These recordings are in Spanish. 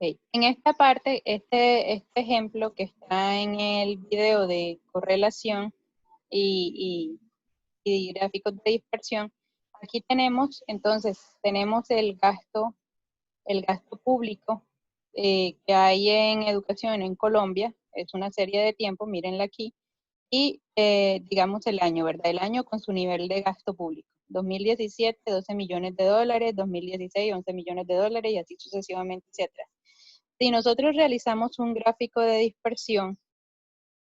Ok. En esta parte, este ejemplo que está en el video de correlación y gráficos de dispersión, aquí tenemos, entonces, tenemos el gasto público que hay en educación en Colombia, es una serie de tiempo, mírenla aquí, y digamos el año, ¿verdad? El año con su nivel de gasto público. 2017, 12 millones de dólares, 2016, 11 millones de dólares y así sucesivamente hacia atrás. Si nosotros realizamos un gráfico de dispersión,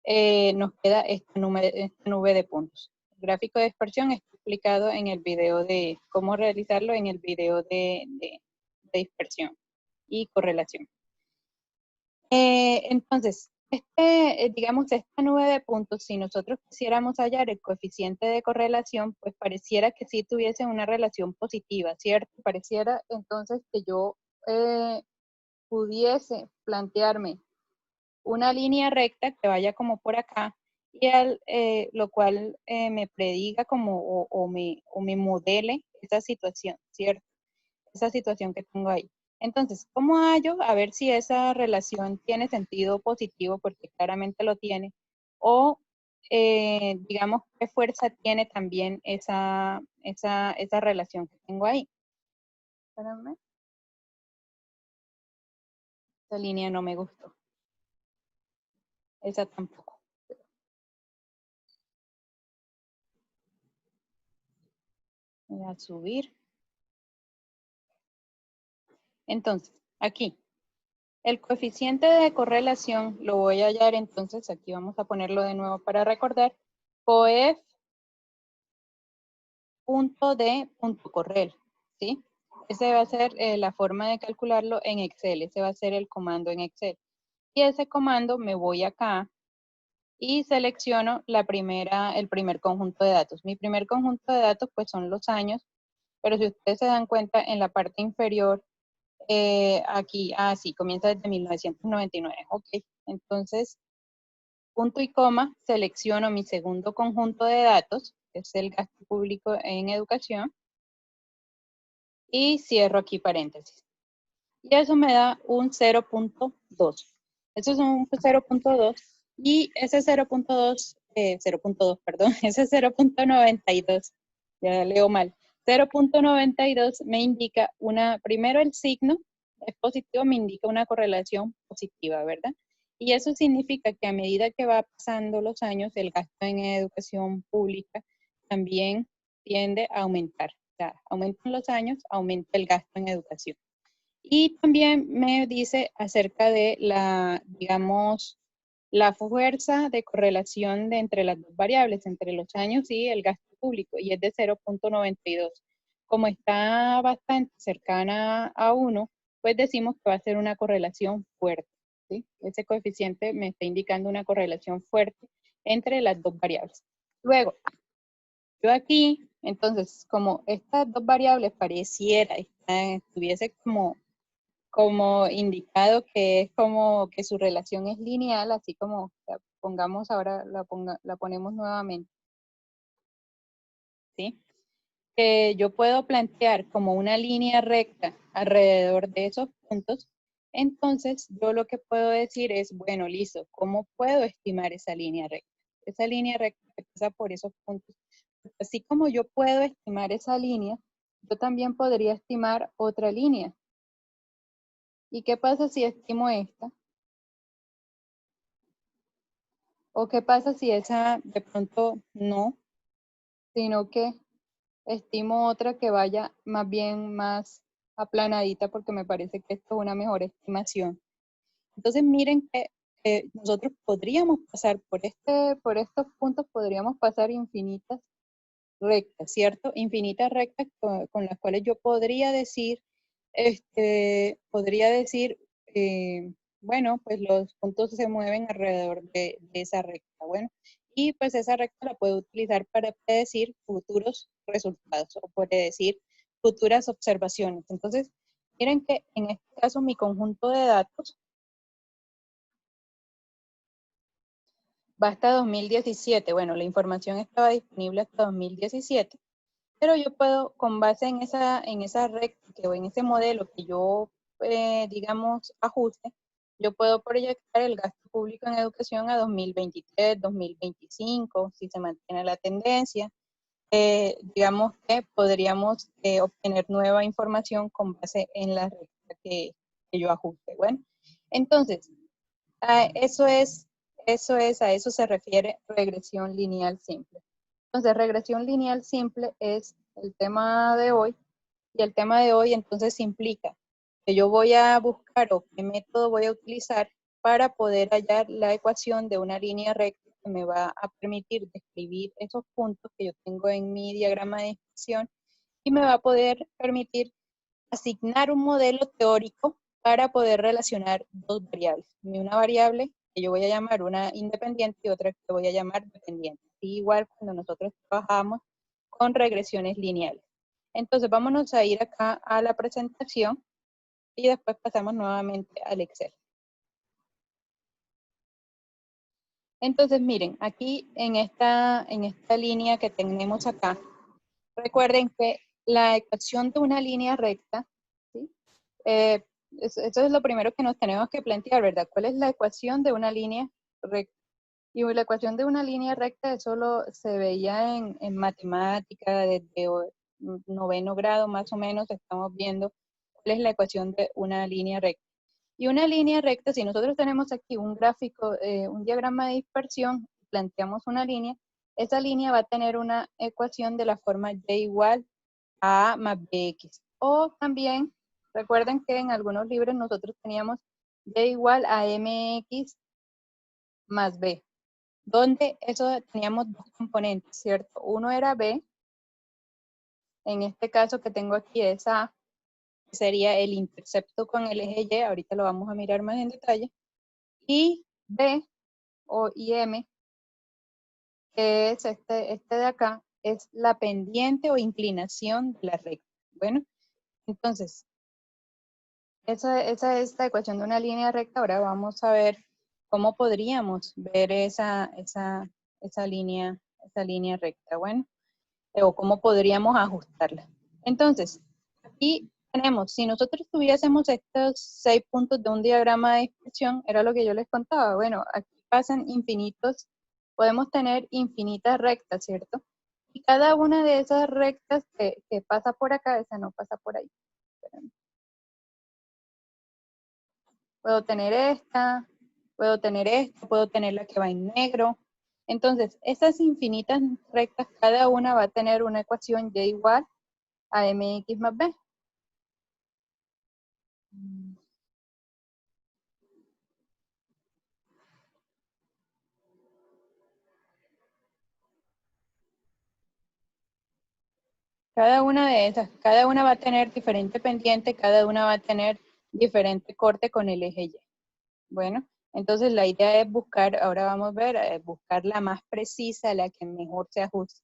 nos queda esta nube de puntos. El gráfico de dispersión está explicado en el video de cómo realizarlo en el video de dispersión y correlación. Entonces, digamos, esta nube de puntos, si nosotros quisiéramos hallar el coeficiente de correlación, pues pareciera que sí tuviese una relación positiva, ¿cierto? Pareciera entonces que yo pudiese plantearme una línea recta que vaya como por acá, y lo cual me prediga como o me modele esa situación, ¿cierto? Esa situación que tengo ahí. Entonces, ¿cómo hallo? A ver si esa relación tiene sentido positivo, porque claramente lo tiene, o digamos, qué fuerza tiene también esa relación que tengo ahí. Espérame. Esa línea no me gustó. Esa tampoco. Voy a subir. Entonces, aquí, el coeficiente de correlación lo voy a hallar, entonces aquí vamos a ponerlo de nuevo para recordar. Coef punto correl, ¿sí? Ese va a ser la forma de calcularlo en Excel, ese va a ser el comando en Excel. Y ese comando me voy acá y selecciono el primer conjunto de datos. Mi primer conjunto de datos pues son los años, pero si ustedes se dan cuenta en la parte inferior, aquí, sí, comienza desde 1999, ok. Entonces, punto y coma, selecciono mi segundo conjunto de datos, que es el gasto público en educación, y cierro aquí paréntesis. Y eso me da un 0.2. Eso es un 0.2 y ese 0.2, 0.2, perdón, ese 0.92, ya leo mal, 0.92 me indica primero el signo es positivo, me indica una correlación positiva, ¿verdad? Y eso significa que a medida que va pasando los años, el gasto en educación pública también tiende a aumentar. O sea, aumentan los años, aumenta el gasto en educación. Y también me dice acerca de digamos, la fuerza de correlación entre las dos variables, entre los años y el gasto público, y es de 0.92. Como está bastante cercana a 1, pues decimos que va a ser una correlación fuerte, ¿sí? Ese coeficiente me está indicando una correlación fuerte entre las dos variables. Luego, yo aquí, entonces, como estas dos variables estuviese como indicado que es como que su relación es lineal, así como pongamos ahora, la ponemos nuevamente, ¿sí? Yo puedo plantear como una línea recta alrededor de esos puntos, entonces yo lo que puedo decir es, bueno, listo, ¿cómo puedo estimar esa línea recta? Esa línea recta que pasa por esos puntos. Así como yo puedo estimar esa línea, yo también podría estimar otra línea. ¿Y qué pasa si estimo esta? ¿O qué pasa si esa de pronto no, sino que estimo otra que vaya más bien más aplanadita porque me parece que esto es una mejor estimación? Entonces miren que nosotros podríamos pasar por estos puntos, podríamos pasar infinitas rectas, ¿cierto? Infinitas rectas con las cuales yo podría decir, bueno, pues los puntos se mueven alrededor de esa recta, bueno, y pues esa recta la puedo utilizar para predecir futuros resultados o puede decir futuras observaciones. Entonces, miren que en este caso mi conjunto de datos va hasta 2017. Bueno, la información estaba disponible hasta 2017. Pero yo puedo, con base en esa recta, o en ese modelo que yo digamos, ajuste, yo puedo proyectar el gasto público en educación a 2023, 2025, si se mantiene la tendencia. Digamos que podríamos obtener nueva información con base en la recta que yo ajuste. Bueno, entonces, a eso se refiere regresión lineal simple. Entonces, regresión lineal simple es el tema de hoy, y el tema de hoy entonces implica que yo voy a buscar o qué método voy a utilizar para poder hallar la ecuación de una línea recta que me va a permitir describir esos puntos que yo tengo en mi diagrama de dispersión y me va a poder permitir asignar un modelo teórico para poder relacionar dos variables. Una variable que yo voy a llamar una independiente y otra que voy a llamar dependiente. Y igual cuando nosotros trabajamos con regresiones lineales. Entonces vámonos a ir acá a la presentación y después pasamos nuevamente al Excel. Entonces miren, aquí en esta línea que tenemos acá, recuerden que la ecuación de una línea recta, ¿sí? Eso es lo primero que nos tenemos que plantear, ¿verdad? ¿Cuál es la ecuación de una línea recta? Y la ecuación de una línea recta, eso se veía en matemática desde noveno grado más o menos, estamos viendo cuál es la ecuación de una línea recta. Y una línea recta, si nosotros tenemos aquí un gráfico, un diagrama de dispersión, planteamos una línea, esa línea va a tener una ecuación de la forma y igual a más bx. O también, recuerden que en algunos libros nosotros teníamos y igual a mx más b, donde eso teníamos dos componentes, ¿cierto? Uno era b, en este caso que tengo aquí es a, sería el intercepto con el eje y, ahorita lo vamos a mirar más en detalle, y b o m, que es este de acá, es la pendiente o inclinación de la recta. Bueno, entonces, esa es la ecuación de una línea recta. Ahora vamos a ver cómo podríamos ver esa línea recta, bueno, o cómo podríamos ajustarla. Entonces, aquí tenemos, si nosotros tuviésemos estos 6 puntos de un diagrama de dispersión, era lo que yo les contaba. Bueno, aquí pasan infinitos, podemos tener infinitas rectas, ¿cierto? Y cada una de esas rectas que pasa por acá, esa no pasa por ahí. Espérame. Puedo tener esta, puedo tener la que va en negro. Entonces, esas infinitas rectas, cada una va a tener una ecuación y igual a mx más b. Cada una de esas, cada una va a tener diferente pendiente, cada una va a tener diferente corte con el eje Y. Bueno, entonces la idea es buscar, ahora vamos a ver, buscar la más precisa, la que mejor se ajuste.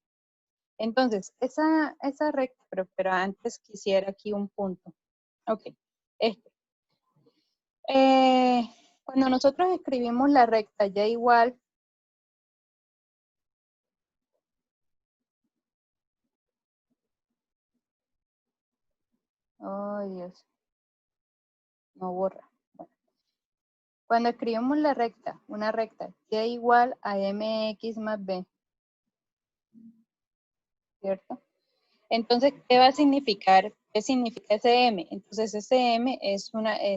Entonces, esa recta, pero antes quisiera aquí un punto. Ok, este. Cuando nosotros escribimos la recta y igual, oh Dios, no borra. Bueno, cuando escribimos la recta, una recta y igual a mx más b, ¿cierto? Entonces, ¿qué va a significar? ¿Qué significa SM? Entonces, SM es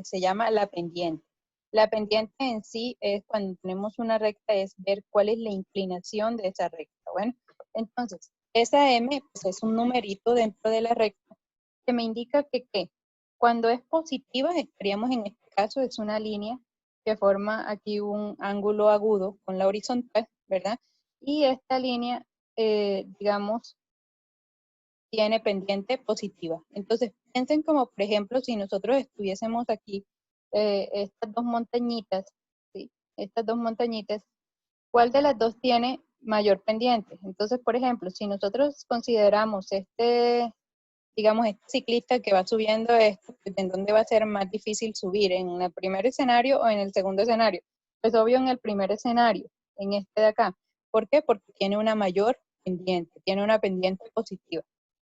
se llama la pendiente. La pendiente en sí es cuando tenemos una recta, es ver cuál es la inclinación de esa recta. Bueno, entonces, esa M pues, es un numerito dentro de la recta que me indica que cuando es positiva, estaríamos en este caso, es una línea que forma aquí un ángulo agudo con la horizontal, ¿verdad? Y esta línea, digamos, tiene pendiente positiva. Entonces, piensen como, por ejemplo, si nosotros estuviésemos aquí, estas dos montañitas, ¿sí? Estas dos montañitas, ¿cuál de las dos tiene mayor pendiente? Entonces, por ejemplo, si nosotros consideramos digamos, este ciclista que va subiendo esto, pues, ¿en dónde va a ser más difícil subir? ¿En el primer escenario o en el segundo escenario? Pues obvio en el primer escenario, en este de acá. ¿Por qué? Porque tiene una mayor pendiente, tiene una pendiente positiva.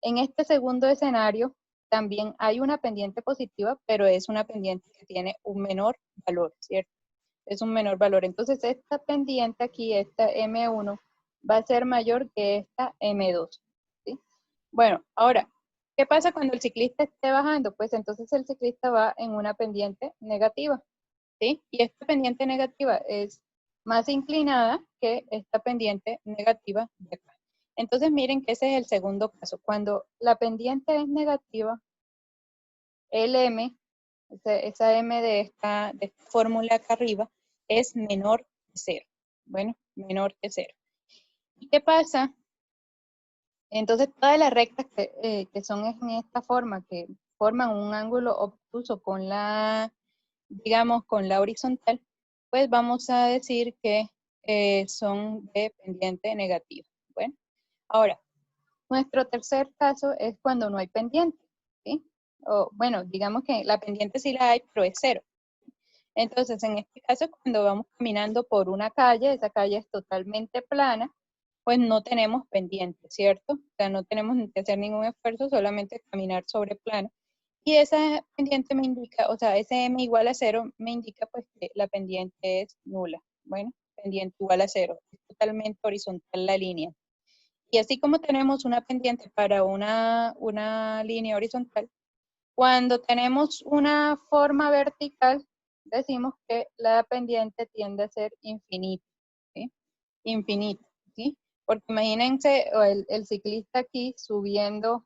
En este segundo escenario, también hay una pendiente positiva, pero es una pendiente que tiene un menor valor, ¿cierto? Es un menor valor. Entonces, esta pendiente aquí, esta M1, va a ser mayor que esta M2, ¿sí? Bueno, ahora, ¿qué pasa cuando el ciclista esté bajando? Pues entonces el ciclista va en una pendiente negativa, ¿sí? Y esta pendiente negativa es más inclinada que esta pendiente negativa de acá. Entonces miren que ese es el segundo caso. Cuando la pendiente es negativa, el M, esa M de esta fórmula acá arriba, es menor que 0. Bueno, menor que 0. ¿Y qué pasa? Entonces todas las rectas que son en esta forma, que forman un ángulo obtuso con la, digamos, con la horizontal, pues vamos a decir que son de pendiente negativa. Bueno, ahora, nuestro tercer caso es cuando no hay pendiente, ¿sí? O, bueno, digamos que la pendiente sí la hay, pero es 0. Entonces, en este caso, cuando vamos caminando por una calle, esa calle es totalmente plana, pues no tenemos pendiente, ¿cierto? O sea, no tenemos que hacer ningún esfuerzo, solamente caminar sobre plano. Y esa pendiente me indica, o sea, ese m igual a 0 me indica pues que la pendiente es nula. Bueno, pendiente igual a 0. Es totalmente horizontal la línea. Y así como tenemos una pendiente para una línea horizontal, cuando tenemos una forma vertical, decimos que la pendiente tiende a ser infinita, ¿sí? Infinita, ¿sí? Porque imagínense el ciclista aquí subiendo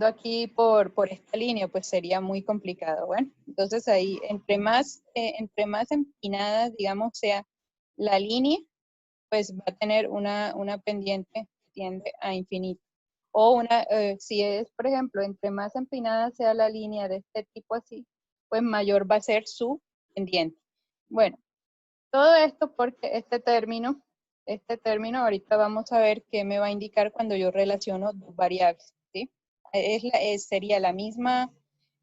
aquí por esta línea, pues sería muy complicado. Bueno, entonces ahí, entre más empinada, digamos, sea la línea, pues va a tener una pendiente que tiende a infinito. O si es, por ejemplo, entre más empinada sea la línea de este tipo así, pues mayor va a ser su pendiente. Bueno, todo esto porque este término ahorita vamos a ver qué me va a indicar cuando yo relaciono dos variables, ¿sí? Sería la misma,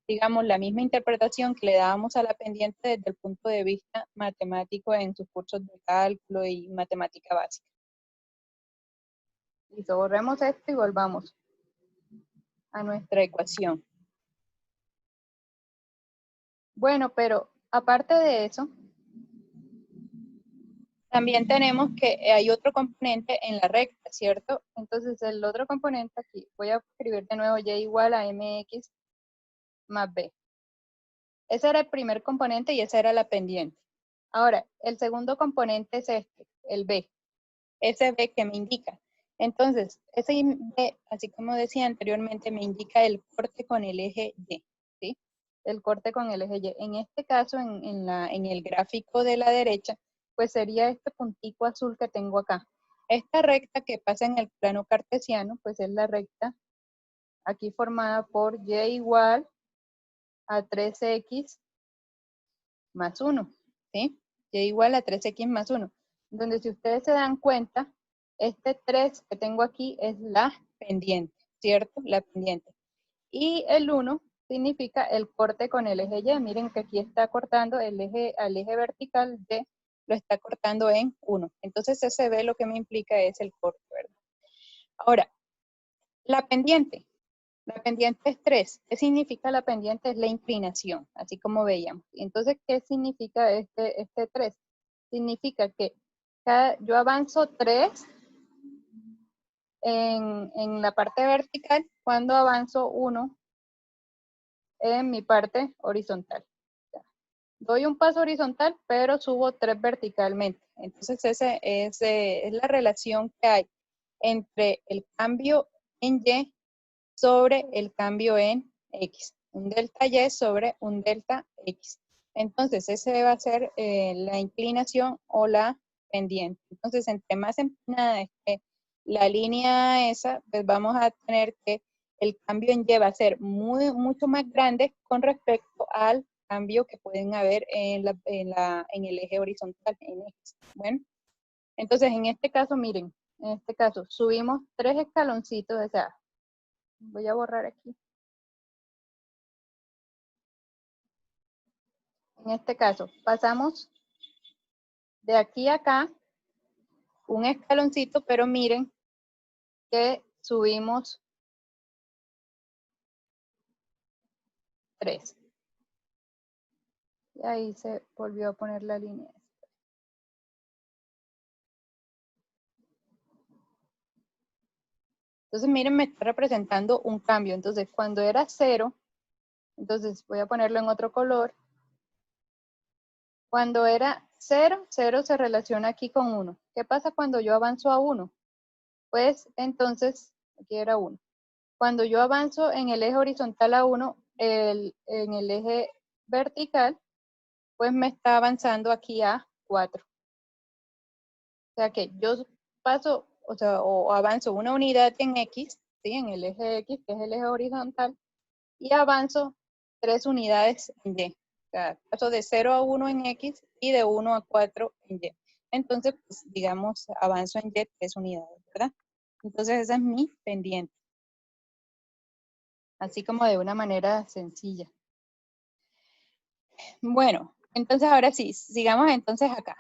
digamos, la misma interpretación que le dábamos a la pendiente desde el punto de vista matemático en sus cursos de cálculo y matemática básica. Listo, borremos esto y volvamos a nuestra ecuación. Bueno, pero aparte de eso, también tenemos que hay otro componente en la recta, ¿cierto? Entonces el otro componente aquí, voy a escribir de nuevo y igual a mx más b. Ese era el primer componente y esa era la pendiente. Ahora, el segundo componente es este, el b. Ese b que me indica. Entonces, ese b, así como decía anteriormente, me indica el corte con el eje y, ¿sí? El corte con el eje y. En este caso, en el gráfico de la derecha, pues sería este puntico azul que tengo acá. Esta recta que pasa en el plano cartesiano, pues es la recta aquí formada por y igual a 3x más 1, ¿sí? Y igual a 3x más 1. Donde si ustedes se dan cuenta, este 3 que tengo aquí es la pendiente, ¿cierto? La pendiente. Y el 1 significa el corte con el eje Y. Miren que aquí está cortando al eje vertical de, lo está cortando en 1. Entonces ese B lo que me implica es el corte, ¿verdad? Ahora, la pendiente. La pendiente es 3. ¿Qué significa la pendiente? Es la inclinación, así como veíamos. Entonces, ¿qué significa este 3? Significa que yo avanzo 3 en la parte vertical cuando avanzo 1 en mi parte horizontal. Doy un paso horizontal, pero subo 3 verticalmente. Entonces, esa es la relación que hay entre el cambio en Y sobre el cambio en X. Un delta Y sobre un delta X. Entonces, ese va a ser la inclinación o la pendiente. Entonces, entre más empinada esté la línea esa, pues vamos a tener que el cambio en Y va a ser mucho más grande con respecto al cambio que pueden haber en el eje horizontal, en X. Bueno, entonces en este caso, miren, en este caso subimos 3 escaloncitos, o sea, voy a borrar aquí. En este caso, pasamos de aquí a acá un escaloncito, pero miren que subimos 3. Y ahí se volvió a poner la línea. Entonces, miren, me está representando un cambio. Entonces, cuando era 0, entonces voy a ponerlo en otro color. Cuando era 0, 0 se relaciona aquí con 1. ¿Qué pasa cuando yo avanzo a 1? Pues entonces, aquí era 1. Cuando yo avanzo en el eje horizontal a 1, en el eje vertical, pues me está avanzando aquí a 4. O sea que yo paso, o avanzo una unidad en X, ¿sí? En el eje X, que es el eje horizontal, y avanzo 3 unidades en Y. O sea, paso de 0 a 1 en X y de 1 a 4 en Y. Entonces, pues, digamos, avanzo en Y 3 unidades, ¿verdad? Entonces, esa es mi pendiente. Así como de una manera sencilla. Bueno, entonces ahora sí, sigamos entonces acá.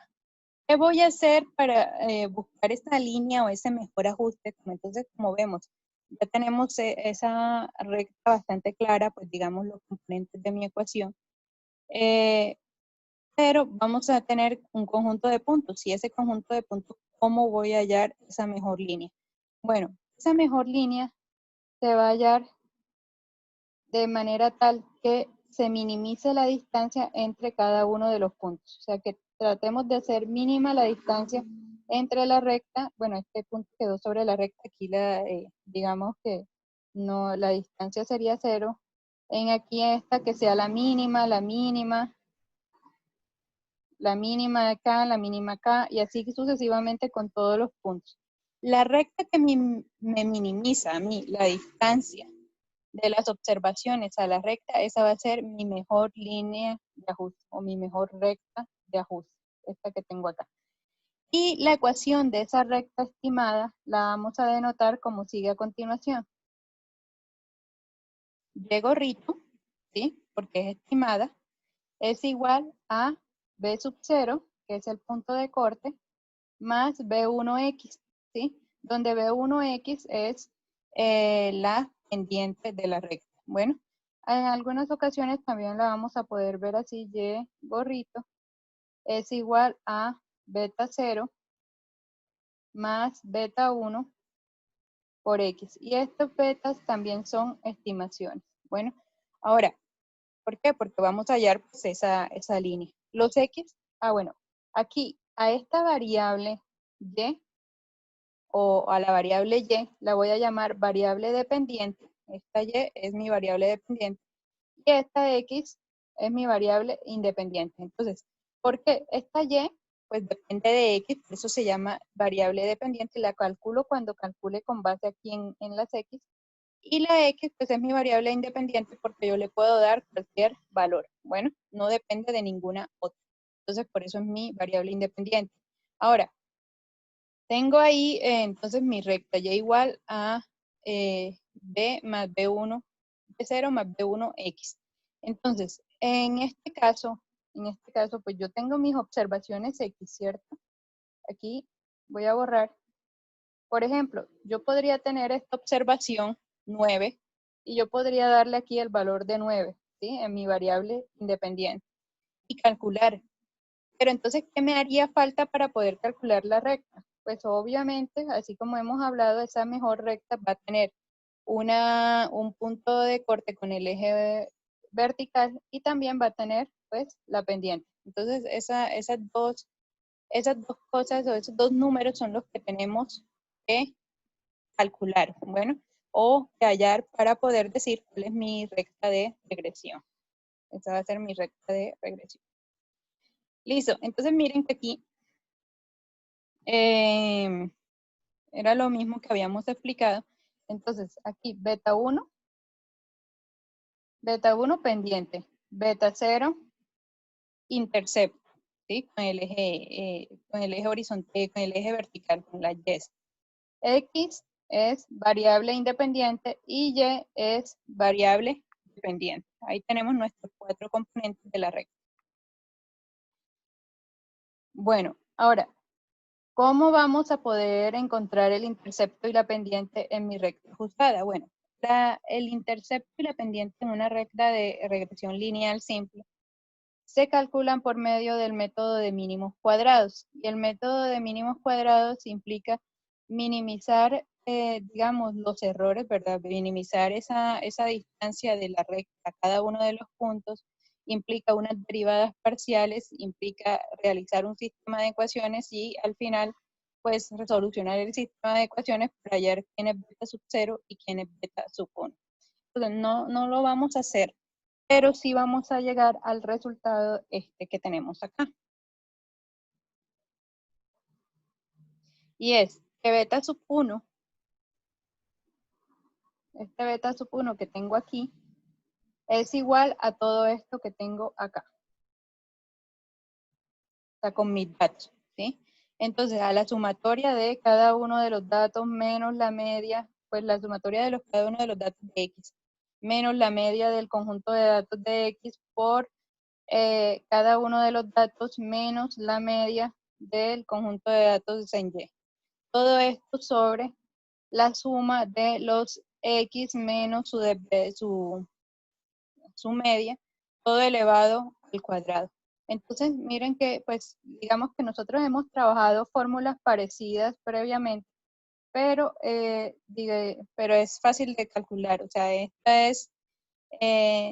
¿Qué voy a hacer para buscar esta línea o ese mejor ajuste? Entonces, como vemos, ya tenemos esa recta bastante clara, pues digamos los componentes de mi ecuación. Pero vamos a tener un conjunto de puntos. Y ese conjunto de puntos, ¿cómo voy a hallar esa mejor línea? Bueno, esa mejor línea se va a hallar de manera tal que se minimice la distancia entre cada uno de los puntos. O sea, que tratemos de hacer mínima la distancia entre la recta. Bueno, este punto quedó sobre la recta. Aquí digamos que no, la distancia sería 0. En aquí esta que sea la mínima acá, y así sucesivamente con todos los puntos. La recta que me minimiza a mí la distancia de las observaciones a la recta, esa va a ser mi mejor línea de ajuste o mi mejor recta de ajuste, esta que tengo acá. Y la ecuación de esa recta estimada la vamos a denotar como sigue a continuación. Y gorrito, ¿sí? Porque es estimada, es igual a B sub 0, que es el punto de corte, más B1X, ¿sí? Donde B1X es la pendiente de la recta. Bueno, en algunas ocasiones también la vamos a poder ver así, Y gorrito es igual a beta 0 más beta 1 por X. Y estos betas también son estimaciones. Bueno, ahora, ¿por qué? Porque vamos a hallar pues, esa línea. Los X, bueno, aquí a esta variable Y, o a la variable Y, la voy a llamar variable dependiente. Esta Y es mi variable dependiente. Y esta X es mi variable independiente. Entonces, ¿por qué? Esta Y, pues depende de X, por eso se llama variable dependiente. La calculo cuando calcule con base aquí en las X. Y la X, pues es mi variable independiente porque yo le puedo dar cualquier valor. Bueno, no depende de ninguna otra. Entonces, por eso es mi variable independiente. Ahora, tengo ahí entonces mi recta Y igual a B más B1, B0 más B1X. Entonces, en este caso, pues yo tengo mis observaciones X, ¿cierto? Aquí voy a borrar. Por ejemplo, yo podría tener esta observación 9 y yo podría darle aquí el valor de 9, ¿sí? En mi variable independiente y calcular. Pero entonces, ¿qué me haría falta para poder calcular la recta? Pues obviamente, así como hemos hablado, esa mejor recta va a tener un punto de corte con el eje vertical y también va a tener pues la pendiente. Entonces, esas dos cosas o esos dos números son los que tenemos que calcular, bueno, o que hallar para poder decir cuál es mi recta de regresión. Esa va a ser mi recta de regresión. Listo, entonces miren que aquí era lo mismo que habíamos explicado. Entonces, aquí beta 1 pendiente, beta 0 intercepto, ¿sí? Con el eje horizontal, con el eje vertical, con la Y. X es variable independiente y Y es variable dependiente. Ahí tenemos nuestros 4 componentes de la recta. Bueno, ahora, ¿cómo vamos a poder encontrar el intercepto y la pendiente en mi recta ajustada? Bueno, el intercepto y la pendiente en una recta de regresión lineal simple se calculan por medio del método de mínimos cuadrados. Y el método de mínimos cuadrados implica minimizar, digamos, los errores, ¿verdad? Minimizar esa distancia de la recta a cada uno de los puntos, implica unas derivadas parciales, implica realizar un sistema de ecuaciones y al final, pues, resolucionar el sistema de ecuaciones para hallar quién es beta sub 0 y quién es beta sub 1. Entonces, no lo vamos a hacer, pero sí vamos a llegar al resultado que tenemos acá. Y es que beta sub 1, este beta sub 1 que tengo aquí, es igual a todo esto que tengo acá. O sea, con mis datos, ¿sí? Entonces, a la sumatoria de cada uno de los datos menos la media, pues la sumatoria de cada uno de los datos de X, menos la media del conjunto de datos de X por cada uno de los datos menos la media del conjunto de datos en Y. Todo esto sobre la suma de los X menos su media, todo elevado al cuadrado. Entonces, miren que, pues, digamos que nosotros hemos trabajado fórmulas parecidas previamente, pero es fácil de calcular. O sea, esta es,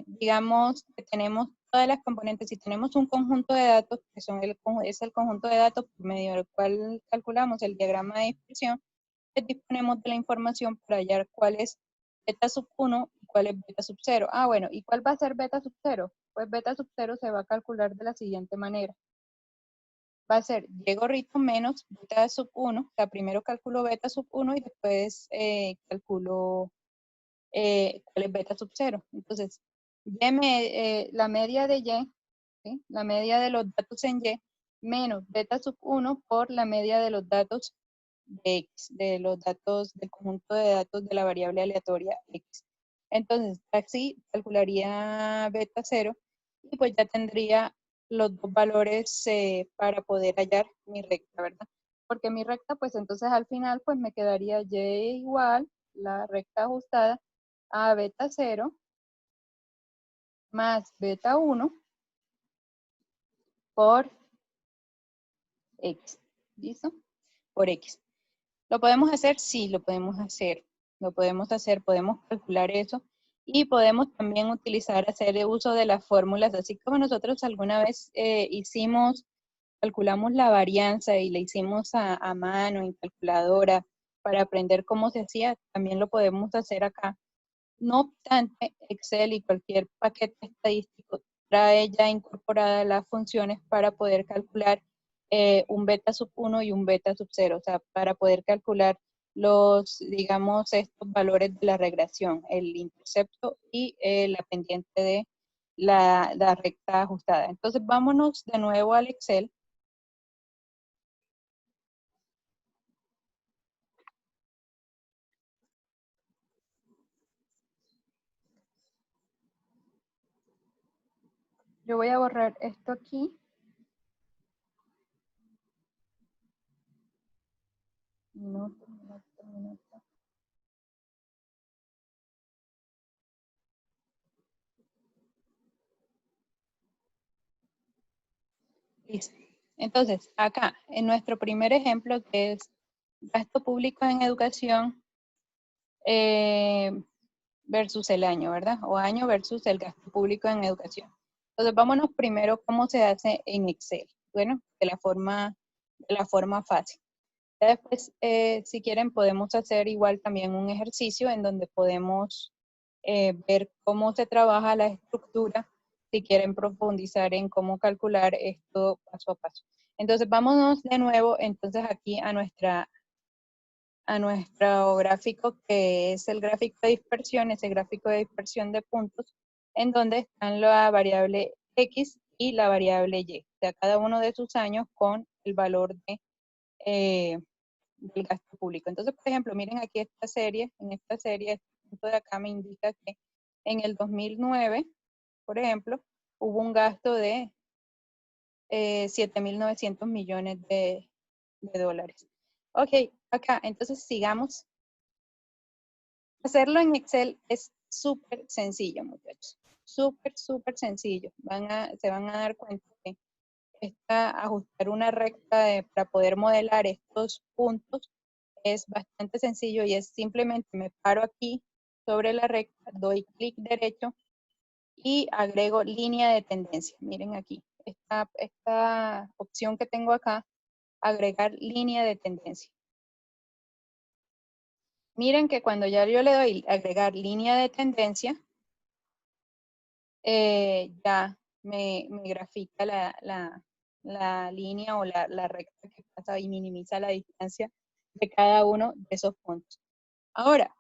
digamos, que tenemos todas las componentes. Si tenemos un conjunto de datos, que es el conjunto de datos por medio del cual calculamos el diagrama de dispersión, pues disponemos de la información para hallar cuál es beta sub 1 y cuál es beta sub 0. Ah, bueno, ¿y cuál va a ser beta sub 0? Pues beta sub 0 se va a calcular de la siguiente manera. Va a ser Y gorrito menos beta sub 1. O sea, primero calculo beta sub 1 y después calculo cuál es beta sub 0. Entonces, la media de Y, ¿sí? La media de los datos en Y, menos beta sub 1 por la media de los datos de X, de los datos, del conjunto de datos de la variable aleatoria X. Entonces, así calcularía beta 0 y pues ya tendría los dos valores para poder hallar mi recta, ¿verdad? Porque mi recta, pues entonces al final, pues me quedaría Y igual, la recta ajustada, a beta 0 más beta 1 por X. ¿Listo? Por X. ¿Lo podemos hacer? Sí, lo podemos hacer. Lo podemos hacer, podemos calcular eso. Y podemos también hacer uso de las fórmulas, así como nosotros alguna vez calculamos la varianza y la hicimos a mano, en calculadora, para aprender cómo se hacía, también lo podemos hacer acá. No obstante, Excel y cualquier paquete estadístico trae ya incorporadas las funciones para poder calcular un beta sub 1 y un beta sub 0, o sea, para poder calcular digamos, estos valores de la regresión, el intercepto y la pendiente de la recta ajustada. Entonces, vámonos de nuevo al Excel. Yo voy a borrar esto aquí. Minuto. Listo. Entonces, acá, en nuestro primer ejemplo, que es gasto público en educación versus el año, ¿verdad? O año versus el gasto público en educación. Entonces, vámonos primero cómo se hace en Excel. Bueno, de la forma fácil. Ya después, si quieren, podemos hacer igual también un ejercicio en donde podemos ver cómo se trabaja la estructura, si quieren profundizar en cómo calcular esto paso a paso. Entonces, vámonos de nuevo entonces aquí a nuestro gráfico, que es el gráfico de dispersión, ese gráfico de dispersión de puntos, en donde están la variable X y la variable Y, o sea, cada uno de sus años con el valor del gasto público. Entonces, por ejemplo, miren aquí en esta serie, este punto de acá me indica que en el 2009, por ejemplo, hubo un gasto de 7.900 millones de dólares. Ok, acá, entonces sigamos Hacerlo en Excel es súper sencillo, muchachos. Súper, súper sencillo. Se van a dar cuenta que ajustar una recta para poder modelar estos puntos es bastante sencillo y es simplemente me paro aquí sobre la recta, doy clic derecho y agrego línea de tendencia. Miren aquí, esta opción que tengo acá, agregar línea de tendencia. Miren que cuando ya yo le doy agregar línea de tendencia, ya me grafica la línea o la recta que pasa y minimiza la distancia de cada uno de esos puntos. Ahora,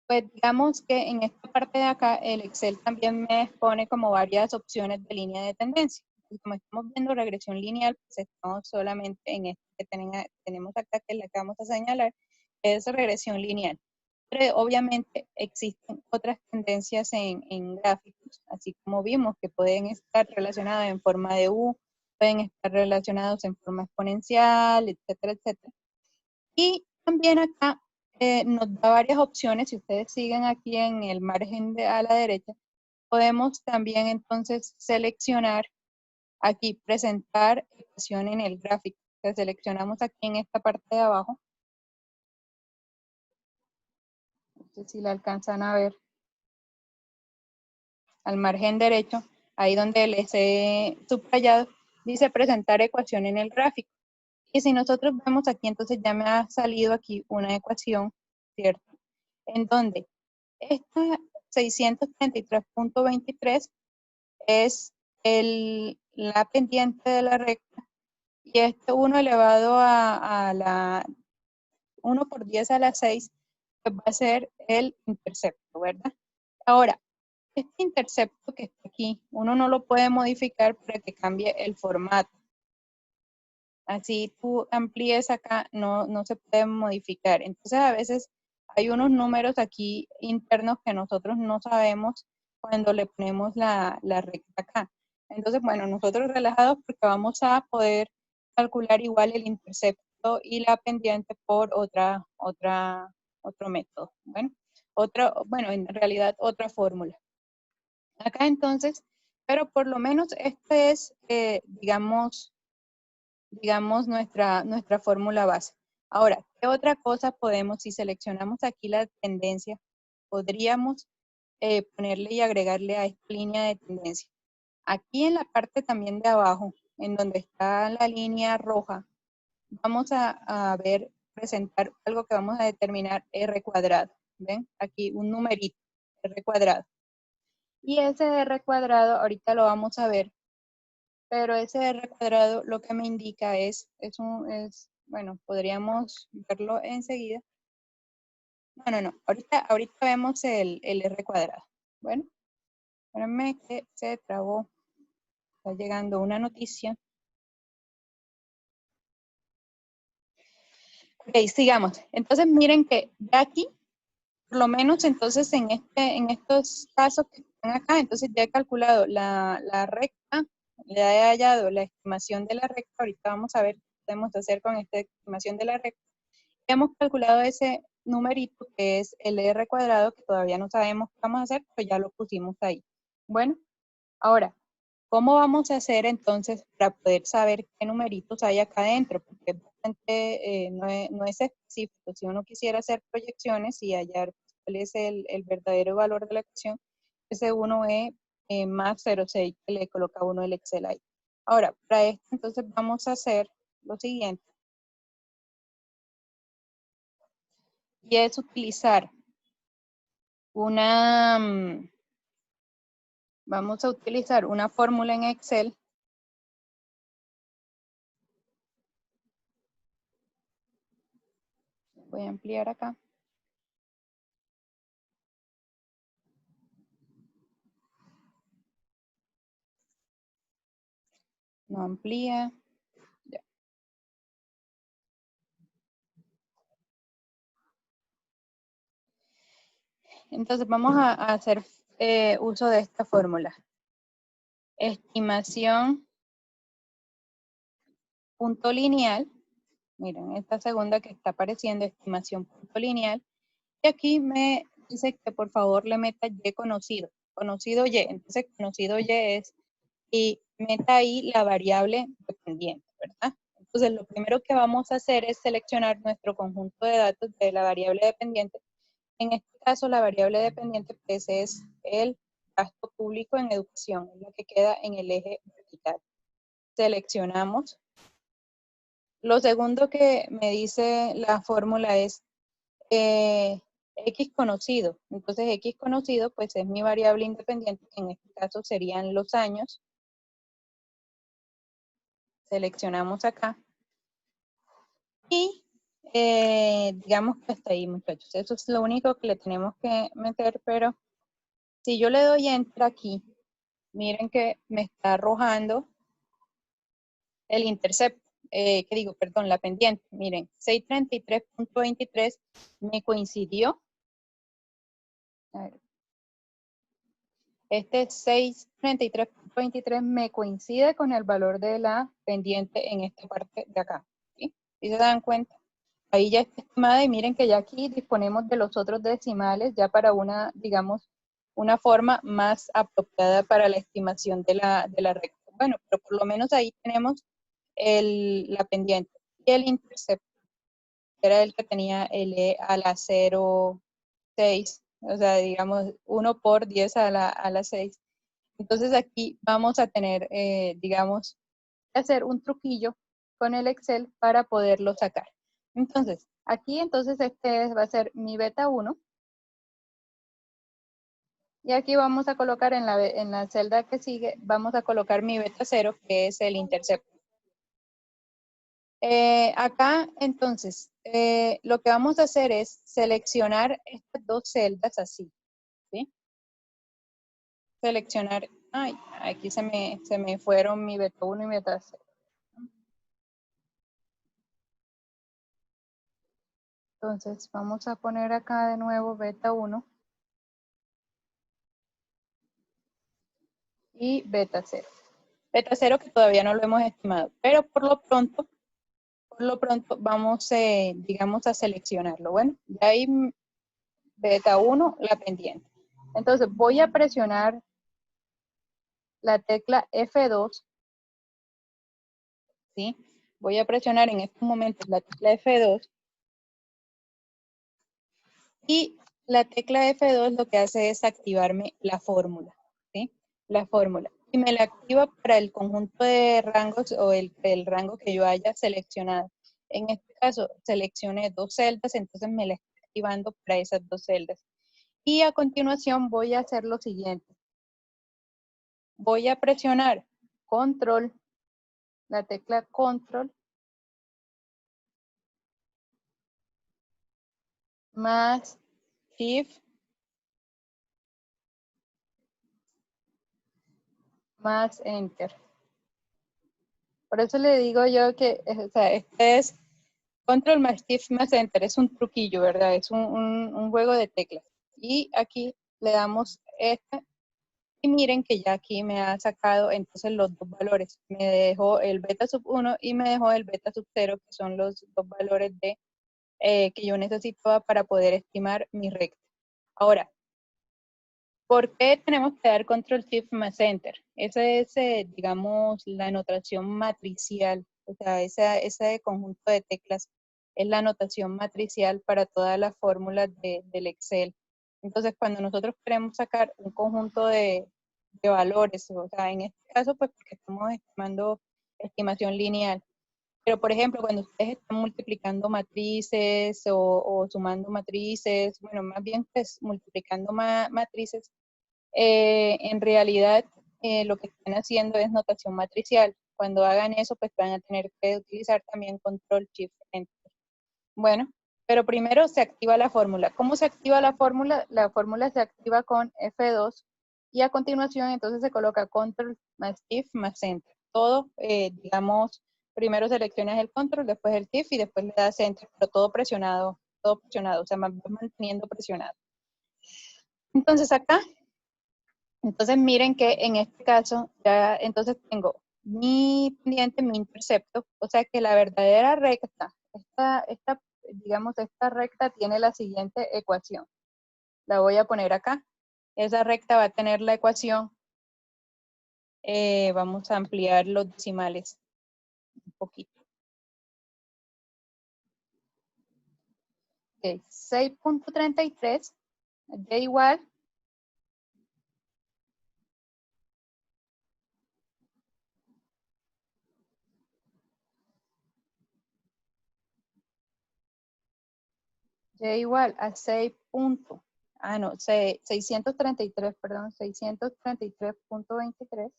pues digamos que en esta parte de acá el Excel también me expone como varias opciones de línea de tendencia. Y como estamos viendo regresión lineal, pues estamos solamente en esta que tenemos acá, que es la que vamos a señalar, que es regresión lineal. Pero obviamente existen otras tendencias en gráficos, así como vimos que pueden estar relacionadas en forma de U, pueden estar relacionados en forma exponencial, etcétera, etcétera. Y también acá nos da varias opciones. Si ustedes siguen aquí en el margen a la derecha, podemos también entonces seleccionar aquí, presentar ecuación en el gráfico. Que seleccionamos aquí en esta parte de abajo. No sé si la alcanzan a ver. Al margen derecho, ahí donde les he subrayado, dice presentar ecuación en el gráfico. Y si nosotros vemos aquí, entonces ya me ha salido aquí una ecuación, ¿cierto? En donde esta 633.23 es la pendiente de la recta y este 1 elevado a la 1 por 10 a la 6 pues va a ser el intercepto, ¿verdad? Ahora, este intercepto que está aquí, uno no lo puede modificar para que cambie el formato. Así tú amplíes acá, no se puede modificar. Entonces a veces hay unos números aquí internos que nosotros no sabemos cuando le ponemos la recta acá. Entonces, bueno, nosotros relajados porque vamos a poder calcular igual el intercepto y la pendiente por otro método. Bueno, en realidad otra fórmula. Acá entonces, pero por lo menos este es, digamos, nuestra fórmula base. Ahora, ¿qué otra cosa podemos, si seleccionamos aquí la tendencia, podríamos ponerle y agregarle a esta línea de tendencia? Aquí en la parte también de abajo, en donde está la línea roja, vamos a ver, presentar algo que vamos a determinar R cuadrado. ¿Ven? Aquí un numerito, R cuadrado. Y ese R cuadrado, ahorita lo vamos a ver, pero ese R cuadrado lo que me indica bueno, podríamos verlo enseguida. No, ahorita vemos el R cuadrado. Bueno, espérenme que se trabó. Está llegando una noticia. Ok, sigamos. Entonces miren que ya aquí, por lo menos entonces en estos casos que están acá, entonces ya he calculado la recta, le he hallado la estimación de la recta. Ahorita vamos a ver qué podemos hacer con esta estimación de la recta. Hemos calculado ese numerito que es el R cuadrado, que todavía no sabemos qué vamos a hacer, pero ya lo pusimos ahí. Bueno, ahora, ¿cómo vamos a hacer entonces para poder saber qué numeritos hay acá adentro? Porque no es específico. Si uno quisiera hacer proyecciones y hallar cuál es el verdadero valor de la ecuación, ese 1E más 0,6 que le coloca uno el Excel ahí. Ahora, para esto entonces vamos a hacer lo siguiente. Y es utilizar vamos a utilizar una fórmula en Excel. Voy a ampliar acá. No amplía. Ya. Entonces vamos a hacer uso de esta fórmula. Estimación punto lineal. Miren, esta segunda que está apareciendo, estimación punto lineal. Y aquí me dice que por favor le meta Y conocido. Conocido Y. Entonces, conocido Y es, y meta ahí la variable dependiente, ¿verdad? Entonces, lo primero que vamos a hacer es seleccionar nuestro conjunto de datos de la variable dependiente. En este caso, la variable dependiente pues, es el gasto público en educación, es lo que queda en el eje vertical. Seleccionamos. Lo segundo que me dice la fórmula es X conocido. Entonces, X conocido pues es mi variable independiente, que en este caso serían los años. Seleccionamos acá. Y digamos que hasta ahí, muchachos. Eso es lo único que le tenemos que meter, pero si yo le doy Enter aquí, miren que me está arrojando el intercepto, que digo, perdón, la pendiente. Miren, 633.23 me coincidió. A ver, este 633.23 me coincide con el valor de la pendiente en esta parte de acá. ¿Sí? ¿Sí se dan cuenta? Ahí ya está estimada y miren que ya aquí disponemos de los otros decimales ya para una, digamos, una forma más apropiada para la estimación de la recta. Bueno, pero por lo menos ahí tenemos la pendiente y el intercepto, que era el que tenía el E a la 0,6, o sea, digamos 1 por 10 a la 6. Entonces aquí vamos a tener, digamos, que hacer un truquillo con el Excel para poderlo sacar. Entonces, aquí entonces este va a ser mi beta 1. Y aquí vamos a colocar en la celda que sigue, vamos a colocar mi beta 0, que es el intercepto. Acá, entonces, lo que vamos a hacer es seleccionar estas dos celdas así, ¿sí? Seleccionar, ay, aquí se me fueron mi beta 1 y mi beta 0. Entonces, vamos a poner acá de nuevo beta 1 y beta 0. Beta 0 que todavía no lo hemos estimado, pero por lo pronto vamos, digamos, a seleccionarlo. Bueno, ya ahí beta 1, la pendiente. Entonces voy a presionar la tecla F2, ¿sí? Voy a presionar en estos momentos la tecla F2 y la tecla F2 lo que hace es activarme la fórmula, ¿sí? La fórmula. Y me la activa para el conjunto de rangos o el rango que yo haya seleccionado. En este caso, seleccioné dos celdas, entonces me la está activando para esas dos celdas. Y a continuación voy a hacer lo siguiente. Voy a presionar Control, la tecla Control, más Shift, más Enter. Por eso le digo yo que, o sea, este es Control más Shift más Enter, es un truquillo, ¿verdad? Es un juego de teclas. Y aquí le damos este, y miren que ya aquí me ha sacado entonces los dos valores. Me dejó el beta sub 1 y me dejó el beta sub 0, que son los dos valores de, que yo necesitaba para poder estimar mi recta. Ahora, ¿por qué tenemos que dar Control Shift más Enter? Esa es, digamos, la notación matricial. O sea, ese conjunto de teclas es la notación matricial para todas las fórmulas del Excel. Entonces, cuando nosotros queremos sacar un conjunto de valores, o sea, en este caso, pues porque estamos estimando estimación lineal. Pero, por ejemplo, cuando ustedes están multiplicando matrices o sumando matrices, bueno, más bien pues multiplicando matrices, en realidad lo que están haciendo es notación matricial. Cuando hagan eso, pues van a tener que utilizar también Control Shift Enter. Bueno, pero primero se activa la fórmula. ¿Cómo se activa la fórmula? La fórmula se activa con F2 y a continuación entonces se coloca Control más Shift más Enter. Todo, digamos, primero seleccionas el Control, después el Shift y después le das Enter, pero todo presionado, o sea, manteniendo presionado. Entonces acá, entonces miren que en este caso ya entonces tengo mi pendiente, mi intercepto, o sea que la verdadera recta, digamos, esta recta tiene la siguiente ecuación. La voy a poner acá. Esa recta va a tener la ecuación. Vamos a ampliar los decimales un poquito. Ok, 6.33 y igual y igual a 633, perdón, 633.23.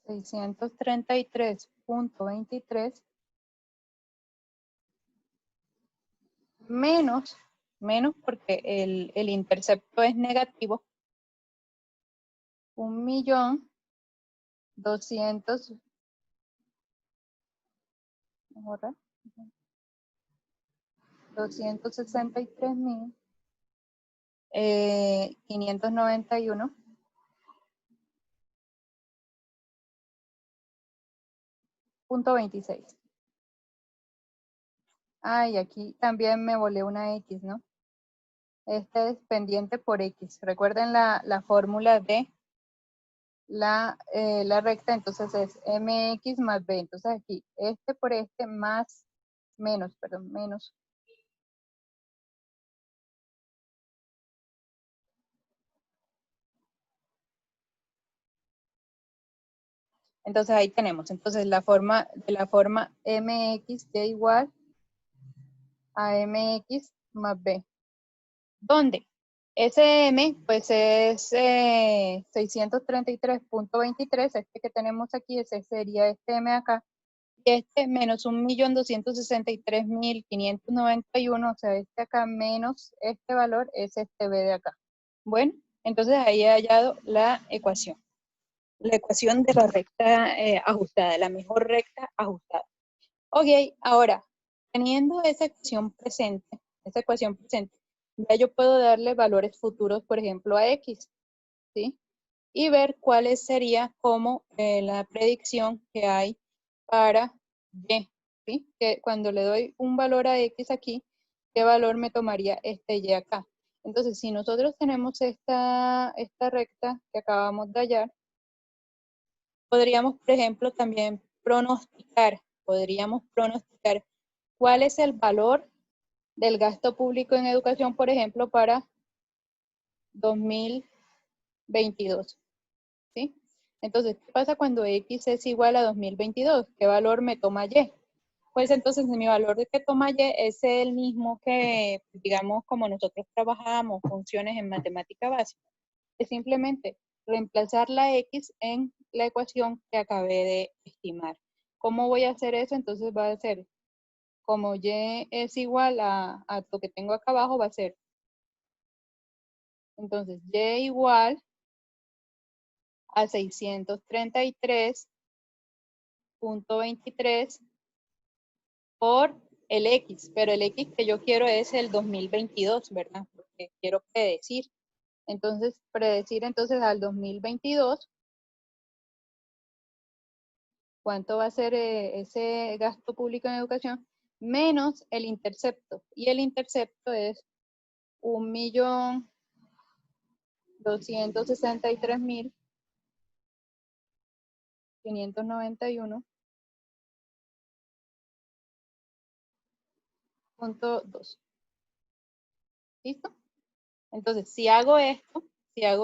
633.23 menos porque el intercepto es negativo, 1.200.000, ahora, 263.591.26. Ay, aquí también me volé una X, ¿no? Este es pendiente por X. Recuerden la fórmula de la recta, entonces es mx más b. Entonces aquí, este por este más, menos, perdón, menos. Entonces ahí tenemos. Entonces la forma mx y igual a mx más b. ¿Dónde? SM pues es 633.23, este que tenemos aquí, ese sería este M acá, y este menos 1.263.591, o sea, este acá menos este valor es este B de acá. Bueno, entonces ahí he hallado la ecuación de la recta ajustada, la mejor recta ajustada. Ok, ahora, teniendo esa ecuación presente, ya yo puedo darle valores futuros, por ejemplo, a X, ¿sí? Y ver cuáles sería como la predicción que hay para Y, ¿sí? Que cuando le doy un valor a X aquí, ¿qué valor me tomaría este Y acá? Entonces, si nosotros tenemos esta recta que acabamos de hallar, podríamos, por ejemplo, también podríamos pronosticar cuál es el valor del gasto público en educación, por ejemplo, para 2022, ¿sí? Entonces, ¿qué pasa cuando X es igual a 2022? ¿Qué valor me toma Y? Pues entonces mi valor de que toma Y es el mismo que, digamos, como nosotros trabajamos funciones en matemática básica. Es simplemente reemplazar la X en la ecuación que acabé de estimar. ¿Cómo voy a hacer eso? Entonces va a ser, como Y es igual a lo que tengo acá abajo, va a ser, entonces Y igual a 633.23 por el X, pero el X que yo quiero es el 2022, ¿verdad? Porque quiero predecir. Entonces, predecir entonces al 2022, ¿cuánto va a ser ese gasto público en educación? Menos el intercepto. Y el intercepto es 1.263.591.2. ¿Listo? Entonces, si hago esto, ya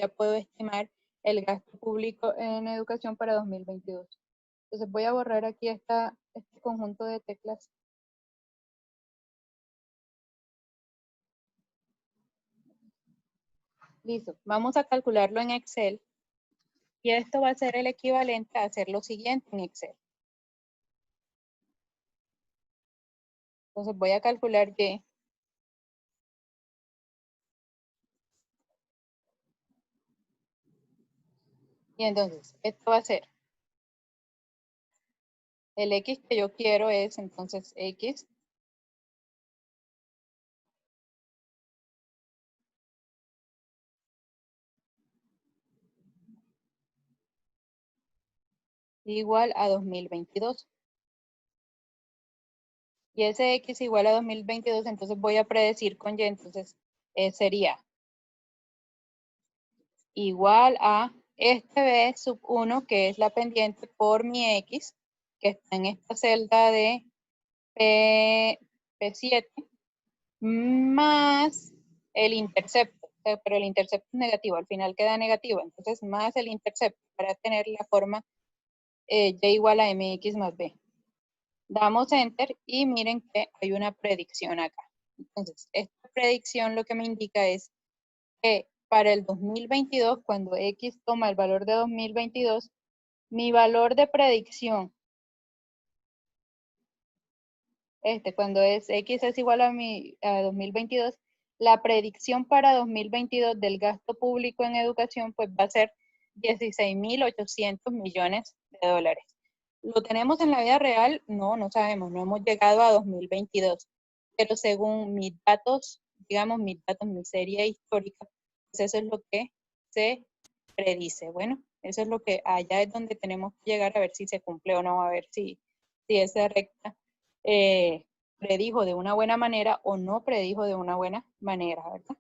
puedo estimar el gasto público en educación para 2022. Entonces voy a borrar aquí este conjunto de teclas. Listo. Vamos a calcularlo en Excel. Y esto va a ser el equivalente a hacer lo siguiente en Excel. Entonces voy a calcular Y. Y entonces, esto va a ser el X que yo quiero es entonces X igual a 2022. Y ese X igual a 2022, entonces voy a predecir con Y, entonces sería igual a este B sub 1, que es la pendiente por mi X, que está en esta celda de P7, más el intercepto, pero el intercepto es negativo, al final queda negativo, entonces más el intercepto para tener la forma Y igual a MX más B. Damos Enter y miren que hay una predicción acá. Entonces, esta predicción lo que me indica es que para el 2022, cuando X toma el valor de 2022, mi valor de predicción, cuando X es igual a 2022, la predicción para 2022 del gasto público en educación pues va a ser 16.800 millones de dólares. ¿Lo tenemos en la vida real? No, no sabemos, no hemos llegado a 2022. Pero según mis datos, digamos mis datos, mi serie histórica, pues eso es lo que se predice. Bueno, eso es lo que allá es donde tenemos que llegar a ver si se cumple o no, a ver si esa recta predijo de una buena manera o no predijo de una buena manera, ¿verdad?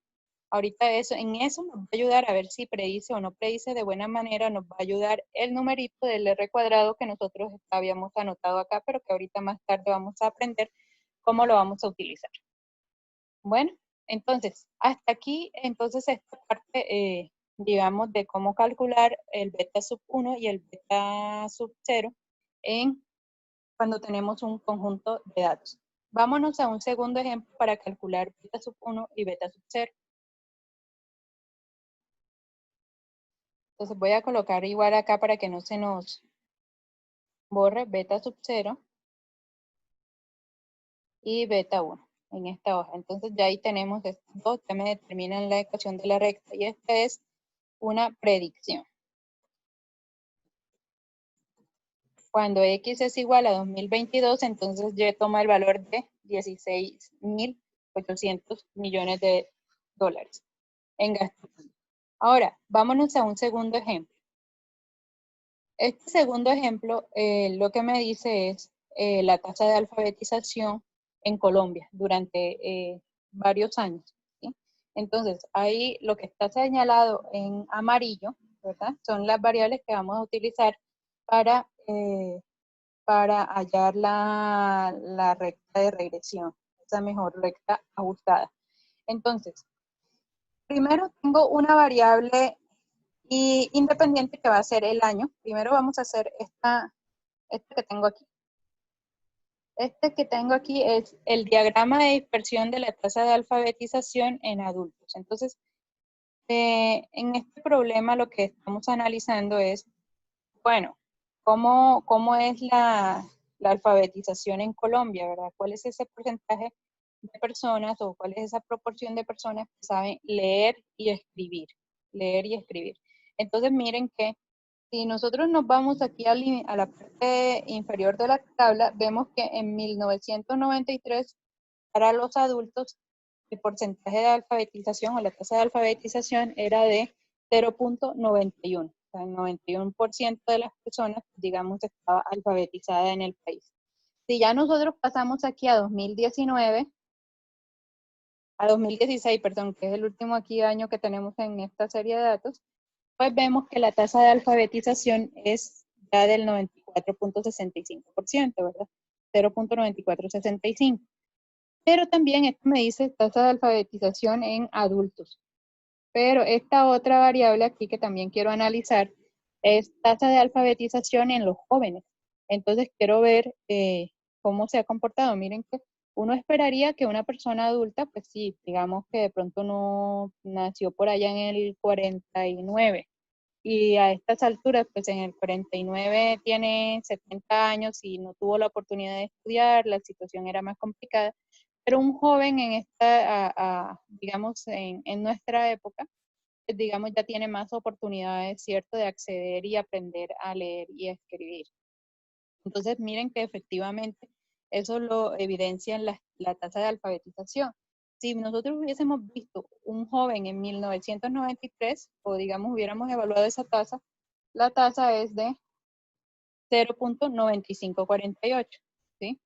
Ahorita en eso nos va a ayudar a ver si predice o no predice de buena manera, nos va a ayudar el numerito del R cuadrado que nosotros habíamos anotado acá, pero que ahorita más tarde vamos a aprender cómo lo vamos a utilizar. Bueno, entonces, hasta aquí, entonces esta parte, digamos, de cómo calcular el beta sub 1 y el beta sub 0 cuando tenemos un conjunto de datos. Vámonos a un segundo ejemplo para calcular beta sub 1 y beta sub 0. Entonces voy a colocar igual acá para que no se nos borre beta sub 0 y beta 1 en esta hoja. Entonces ya ahí tenemos estos dos, ya me determinan la ecuación de la recta y esta es una predicción. Cuando X es igual a 2022, entonces Y toma el valor de 16.800 millones de dólares en gasto. Ahora, vámonos a un segundo ejemplo. Este segundo ejemplo lo que me dice es la tasa de alfabetización en Colombia durante varios años, ¿sí? Entonces, ahí lo que está señalado en amarillo, ¿verdad? Son las variables que vamos a utilizar para hallar la recta de regresión, esa mejor recta ajustada. Entonces, primero tengo una variable independiente que va a ser el año. Primero vamos a hacer este que tengo aquí. Este que tengo aquí es el diagrama de dispersión de la tasa de alfabetización en adultos. Entonces, en este problema lo que estamos analizando es, bueno, cómo es la alfabetización en Colombia, ¿verdad? ¿Cuál es ese porcentaje de personas o cuál es esa proporción de personas que saben leer y escribir? Leer y escribir. Entonces, miren que si nosotros nos vamos aquí a la parte inferior de la tabla, vemos que en 1993, para los adultos, el porcentaje de alfabetización o la tasa de alfabetización era de 0.91. O sea, el 91% de las personas, digamos, estaba alfabetizada en el país. Si ya nosotros pasamos aquí a 2016, perdón, que es el último aquí año que tenemos en esta serie de datos, pues vemos que la tasa de alfabetización es ya del 94.65%, ¿verdad? 0.9465. Pero también esto me dice tasa de alfabetización en adultos. Pero esta otra variable aquí que también quiero analizar es tasa de alfabetización en los jóvenes. Entonces quiero ver cómo se ha comportado. Miren que uno esperaría que una persona adulta, pues sí, digamos que de pronto no nació por allá en el 49 y a estas alturas, pues en el 49 tiene 70 años y no tuvo la oportunidad de estudiar, la situación era más complicada, pero un joven en digamos, en nuestra época, pues, digamos, ya tiene más oportunidades, ¿cierto?, de acceder y aprender a leer y a escribir. Entonces, miren que efectivamente eso lo evidencia en la tasa de alfabetización. Si nosotros hubiésemos visto un joven en 1993, o digamos hubiéramos evaluado esa tasa, la tasa es de 0.9548, ¿sí?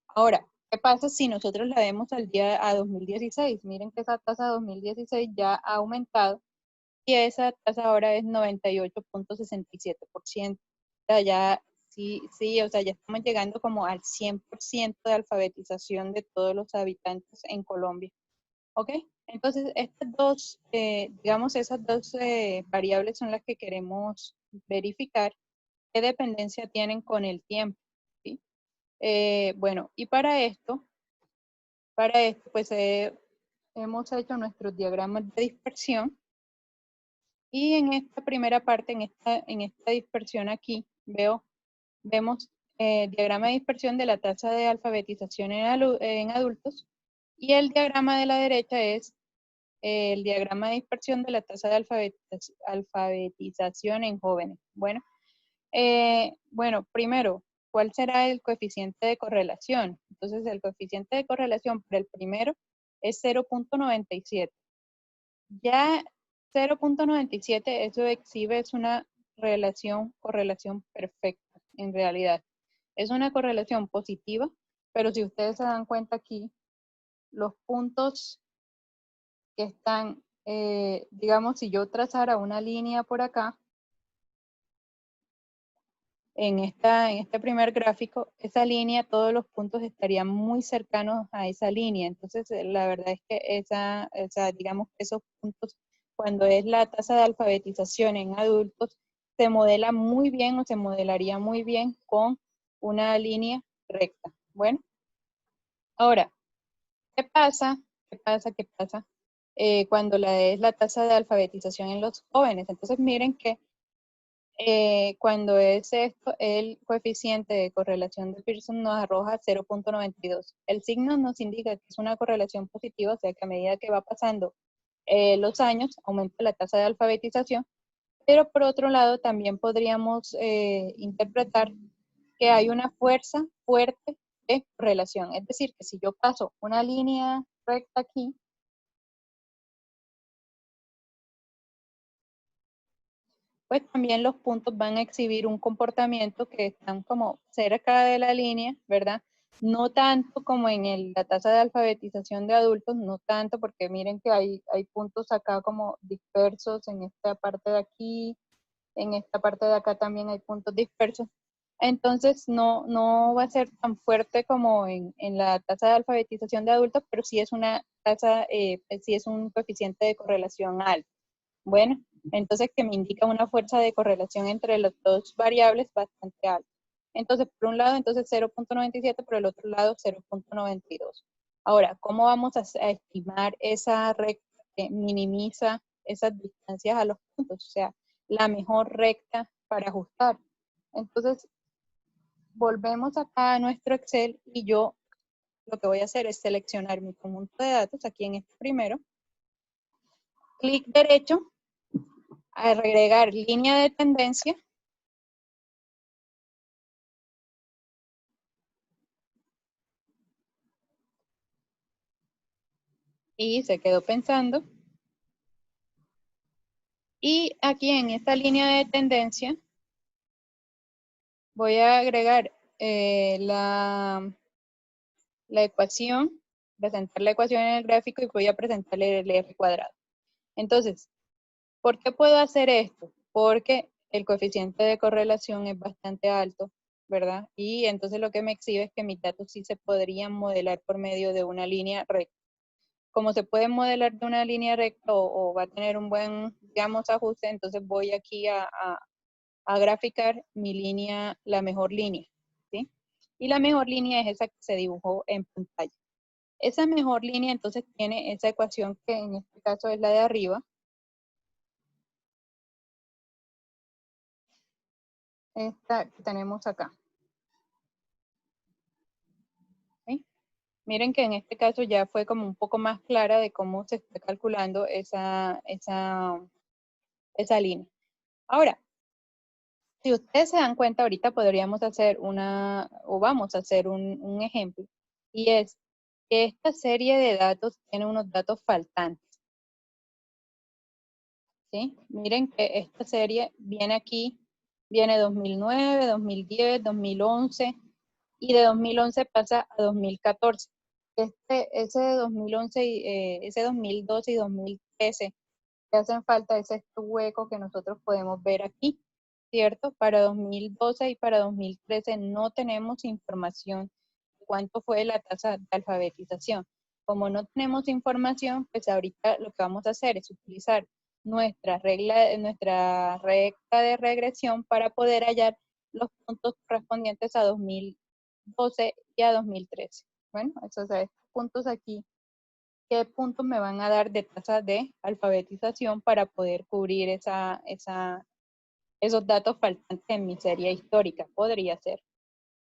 Ahora, ¿Qué pasa si nosotros la vemos al día a 2016? Miren que esa tasa 2016 ya ha aumentado y esa tasa ahora es 98.67%. O sea, ya sí, sí, o sea, ya estamos llegando como al 100% de alfabetización de todos los habitantes en Colombia. ¿Ok? Entonces, estas dos, digamos, esas dos variables son las que queremos verificar qué dependencia tienen con el tiempo. ¿Sí? Bueno, y para esto, pues hemos hecho nuestros diagramas de dispersión. Y en esta primera parte, en esta dispersión aquí, vemos diagrama de dispersión de la tasa de alfabetización en adultos. Y el diagrama de la derecha es el diagrama de dispersión de la tasa de alfabetización en jóvenes. Bueno, primero, ¿cuál será el coeficiente de correlación? Entonces, el coeficiente de correlación para el primero es 0.97. Ya 0.97, eso exhibe, es una correlación perfecta, en realidad. Es una correlación positiva, pero si ustedes se dan cuenta aquí, los puntos que están, digamos, si yo trazara una línea por acá, en este primer gráfico, esa línea, todos los puntos estarían muy cercanos a esa línea. Entonces, la verdad es que digamos que esos puntos, cuando es la tasa de alfabetización en adultos, se modela muy bien o se modelaría muy bien con una línea recta. Bueno, ahora, ¿qué pasa? ¿Qué pasa? Cuando es la tasa de alfabetización en los jóvenes. Entonces, miren que cuando es esto, el coeficiente de correlación de Pearson nos arroja 0.92. El signo nos indica que es una correlación positiva, o sea que a medida que va pasando los años, aumenta la tasa de alfabetización, pero por otro lado también podríamos interpretar que hay una fuerza fuerte de correlación. Es decir, que si yo paso una línea recta aquí, pues también los puntos van a exhibir un comportamiento que están como cerca de la línea, ¿verdad? No tanto como en la tasa de alfabetización de adultos, no tanto, porque miren que hay puntos acá como dispersos en esta parte de aquí, en esta parte de acá también hay puntos dispersos. Entonces no va a ser tan fuerte como en la tasa de alfabetización de adultos, pero sí es una tasa, sí es un coeficiente de correlación alto. Bueno, entonces que me indica una fuerza de correlación entre las dos variables bastante alta. Entonces, por un lado, entonces 0.97, por el otro lado 0.92. Ahora, ¿cómo vamos a estimar esa recta que minimiza esas distancias a los puntos? O sea, la mejor recta para ajustar. Entonces, volvemos acá a nuestro Excel y yo lo que voy a hacer es seleccionar mi conjunto de datos aquí en este primero. Clic derecho, agregar línea de tendencia. Y se quedó pensando. Y aquí en esta línea de tendencia voy a agregar la ecuación, presentar la ecuación en el gráfico y voy a presentarle el R cuadrado. Entonces, ¿por qué puedo hacer esto? Porque el coeficiente de correlación es bastante alto, ¿verdad? Y entonces lo que me exhibe es que mis datos sí se podrían modelar por medio de una línea recta. Como se puede modelar de una línea recta o va a tener un buen, digamos, ajuste, entonces voy aquí a graficar mi línea, la mejor línea, ¿sí? Y la mejor línea es esa que se dibujó en pantalla. Esa mejor línea entonces tiene esa ecuación que en este caso es la de arriba. Esta que tenemos acá. ¿Sí? Miren que en este caso ya fue como un poco más clara de cómo se está calculando esa línea. Ahora, si ustedes se dan cuenta, ahorita podríamos hacer o vamos a hacer un ejemplo, y es que esta serie de datos tiene unos datos faltantes. ¿Sí? Miren que esta serie viene aquí, viene 2009, 2010, 2011, y de 2011 pasa a 2014. Ese de 2011, ese 2012 y 2013 que hacen falta es este hueco que nosotros podemos ver aquí, ¿cierto? Para 2012 y para 2013 no tenemos información de cuánto fue la tasa de alfabetización. Como no tenemos información, pues ahorita lo que vamos a hacer es utilizar nuestra recta de regresión para poder hallar los puntos correspondientes a 2012 y a 2013. Bueno, esos puntos aquí, ¿qué puntos me van a dar de tasa de alfabetización para poder cubrir esos datos faltantes en mi serie histórica? Podría ser,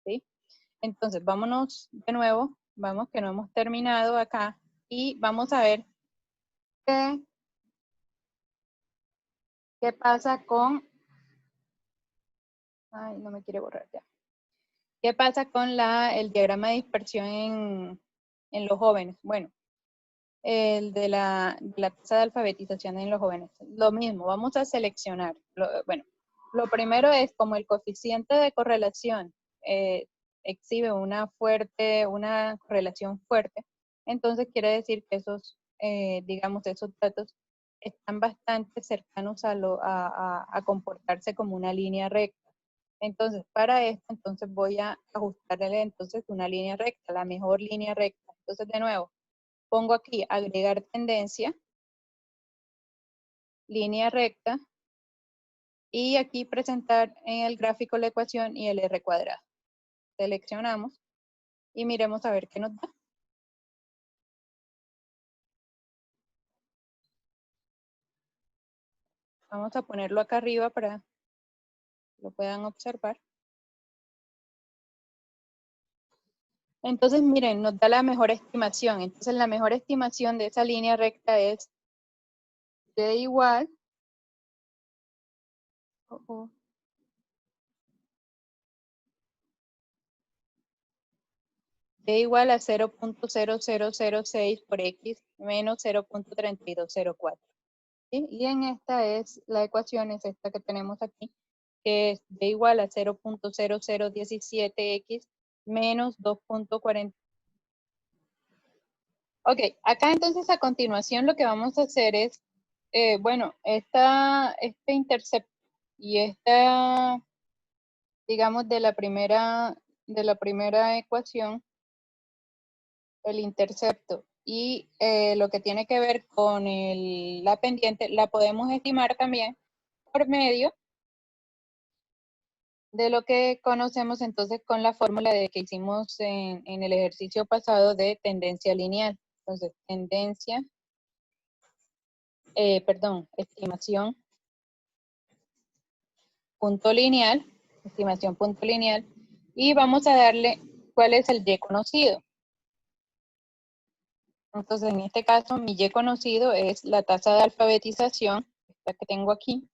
¿sí? Entonces, vámonos de nuevo, vamos que no hemos terminado acá y vamos a ver qué pasa con... Ay, no me quiere borrar ya. ¿Qué pasa con el diagrama de dispersión en los jóvenes? Bueno, el de la tasa de alfabetización en los jóvenes. Lo mismo, vamos a seleccionar. Bueno, lo primero es como el coeficiente de correlación exhibe una correlación fuerte, entonces quiere decir que digamos, esos datos están bastante cercanos a comportarse como una línea recta. Entonces, para esto, entonces voy a ajustarle entonces una línea recta, la mejor línea recta. Entonces, de nuevo, pongo aquí agregar tendencia, línea recta, y aquí presentar en el gráfico la ecuación y el R cuadrado. Seleccionamos y miremos a ver qué nos da. Vamos a ponerlo acá arriba para que lo puedan observar. Entonces, miren, nos da la mejor estimación. Entonces, la mejor estimación de esa línea recta es D igual D igual a 0.0006 por X menos 0.3204. ¿Sí? Y en esta es la ecuación, es esta que tenemos aquí, que es D igual a 0.0017X menos 2.40. Ok, acá entonces a continuación lo que vamos a hacer es, bueno, este intercepto y esta, digamos, de la primera ecuación, el intercepto y lo que tiene que ver con la pendiente, la podemos estimar también por medio de lo que conocemos entonces con la fórmula de que hicimos en el ejercicio pasado de tendencia lineal. Entonces, estimación punto lineal, estimación punto lineal, y vamos a darle cuál es el Y conocido. Entonces, en este caso, mi Y conocido es la tasa de alfabetización, esta que tengo aquí,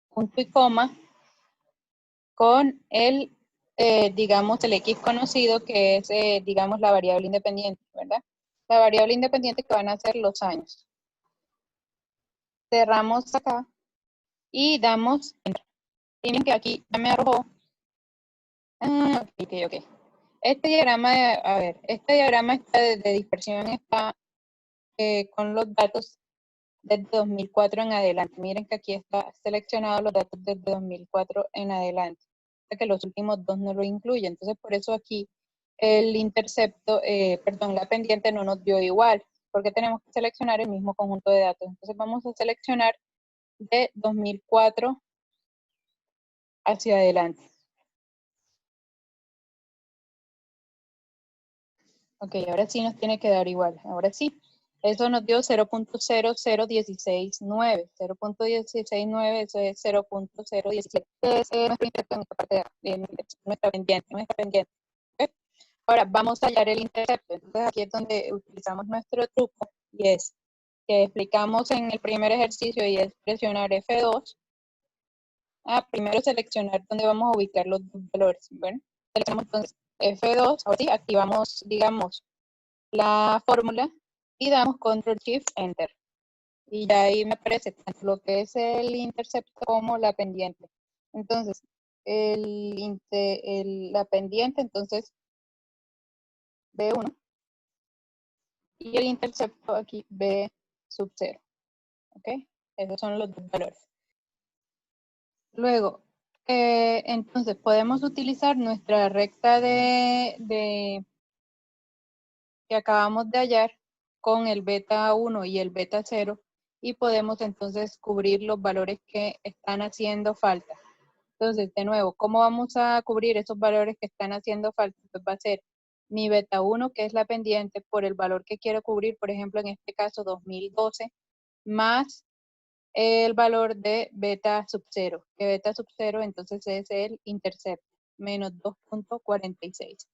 punto y coma, con digamos, el X conocido, que es, digamos, la variable independiente, ¿verdad? La variable independiente que van a ser los años. Cerramos acá y damos enter. Miren que aquí ya me arrojó. Ok. Este diagrama, este diagrama de dispersión está con los datos desde 2004 en adelante. Miren que aquí está seleccionado los datos desde 2004 en adelante. Que los últimos dos no lo incluyen. Entonces, por eso aquí el intercepto, la pendiente no nos dio igual, porque tenemos que seleccionar el mismo conjunto de datos. Entonces, vamos a seleccionar de 2004 hacia adelante. Ok, ahora sí nos tiene que dar igual. Ahora sí. Eso nos dio 0.00169. 0.169, eso es 0.017. Es nuestra intercepto en esta parte de nuestra pendiente. ¿Okay? Ahora vamos a hallar el intercepto. Entonces aquí es donde utilizamos nuestro truco y es que explicamos en el primer ejercicio y es presionar F2. Primero seleccionar dónde vamos a ubicar los dos valores. Bueno, seleccionamos entonces F2. Ahora sí, activamos, digamos, la fórmula y damos Control Shift Enter. Y ya ahí me aparece tanto lo que es el intercepto como la pendiente. Entonces, la pendiente, entonces B1. Y el intercepto aquí B sub 0. ¿Ok? Esos son los dos valores. Luego, entonces podemos utilizar nuestra recta que acabamos de hallar con el beta 1 y el beta 0 y podemos entonces cubrir los valores que están haciendo falta. Entonces, de nuevo, ¿cómo vamos a cubrir esos valores que están haciendo falta? Pues va a ser mi beta 1, que es la pendiente, por el valor que quiero cubrir, por ejemplo, en este caso 2012, más el valor de beta sub 0, que beta sub 0 entonces es el intercepto, menos 2.46.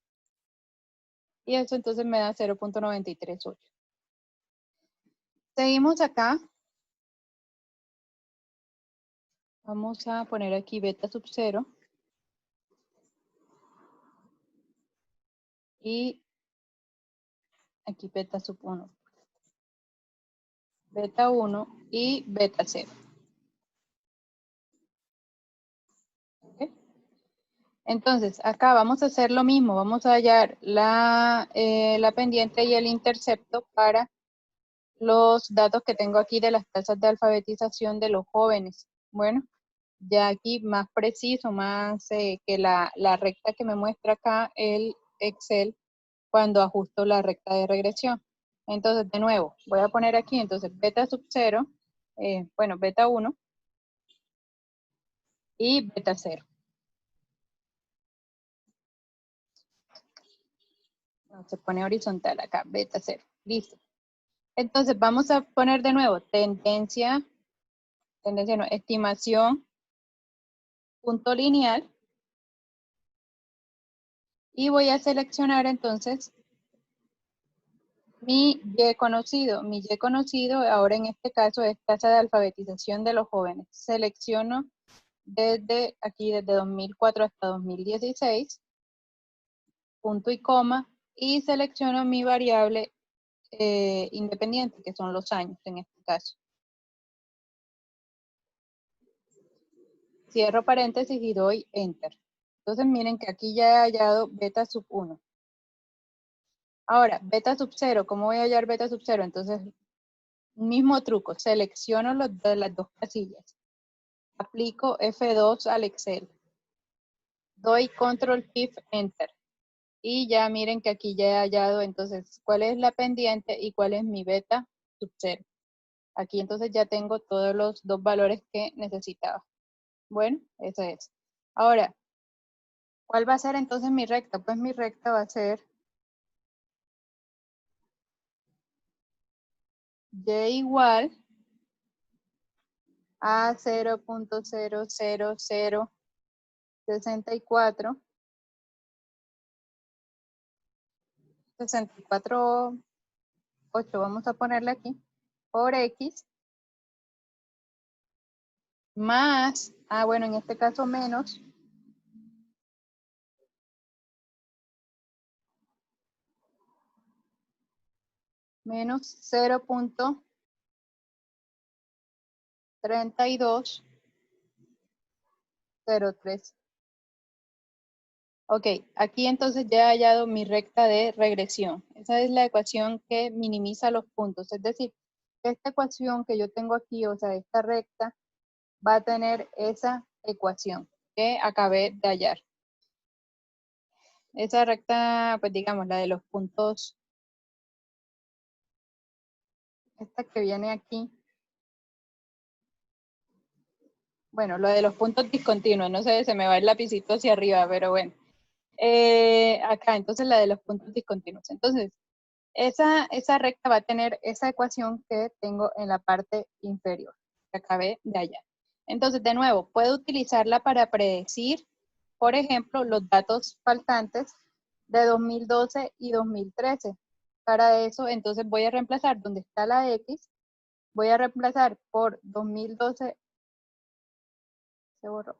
Y eso entonces me da 0.938. Seguimos acá. Vamos a poner aquí beta sub 0. Y aquí beta sub 1. Beta 1 y beta 0. ¿Okay? Entonces, acá vamos a hacer lo mismo. Vamos a hallar la pendiente y el intercepto para los datos que tengo aquí de las tasas de alfabetización de los jóvenes. Bueno, ya aquí más preciso, más que la recta que me muestra acá el Excel cuando ajusto la recta de regresión. Entonces, de nuevo, voy a poner aquí, entonces, beta sub 0, bueno, beta 1 y beta 0. No, se pone horizontal acá, beta 0. Listo. Entonces, vamos a poner de nuevo tendencia no, estimación, punto lineal. Y voy a seleccionar entonces mi Y conocido. Mi Y conocido ahora en este caso es tasa de alfabetización de los jóvenes. Selecciono desde aquí, desde 2004 hasta 2016, punto y coma, y selecciono mi variable independiente, que son los años en este caso. Cierro paréntesis y doy Enter. Entonces miren que aquí ya he hallado beta sub 1. Ahora, beta sub 0, ¿cómo voy a hallar beta sub 0? Entonces, mismo truco, selecciono de las dos casillas. Aplico F2 al Excel. Doy Control Shift Enter. Y ya miren que aquí ya he hallado entonces cuál es la pendiente y cuál es mi beta sub 0. Aquí entonces ya tengo todos los dos valores que necesitaba. Bueno, eso es. Ahora, ¿cuál va a ser entonces mi recta? Pues mi recta va a ser Y igual a 0.00064 64.8, vamos a ponerle aquí, por X, más, bueno, en este caso menos, menos 0.3203. Ok, aquí entonces ya he hallado mi recta de regresión. Esa es la ecuación que minimiza los puntos. Es decir, esta ecuación que yo tengo aquí, o sea, esta recta, va a tener esa ecuación que acabé de hallar. Esa recta, pues digamos, la de los puntos, esta que viene aquí. Bueno, lo de los puntos discontinuos, no sé, se me va el lapicito hacia arriba, pero bueno. Acá, entonces la de los puntos discontinuos. Entonces, esa recta va a tener esa ecuación que tengo en la parte inferior, que acabé de hallar. Entonces, de nuevo, puedo utilizarla para predecir, por ejemplo, los datos faltantes de 2012 y 2013. Para eso, entonces voy a reemplazar donde está la X, voy a reemplazar por 2012, se borró.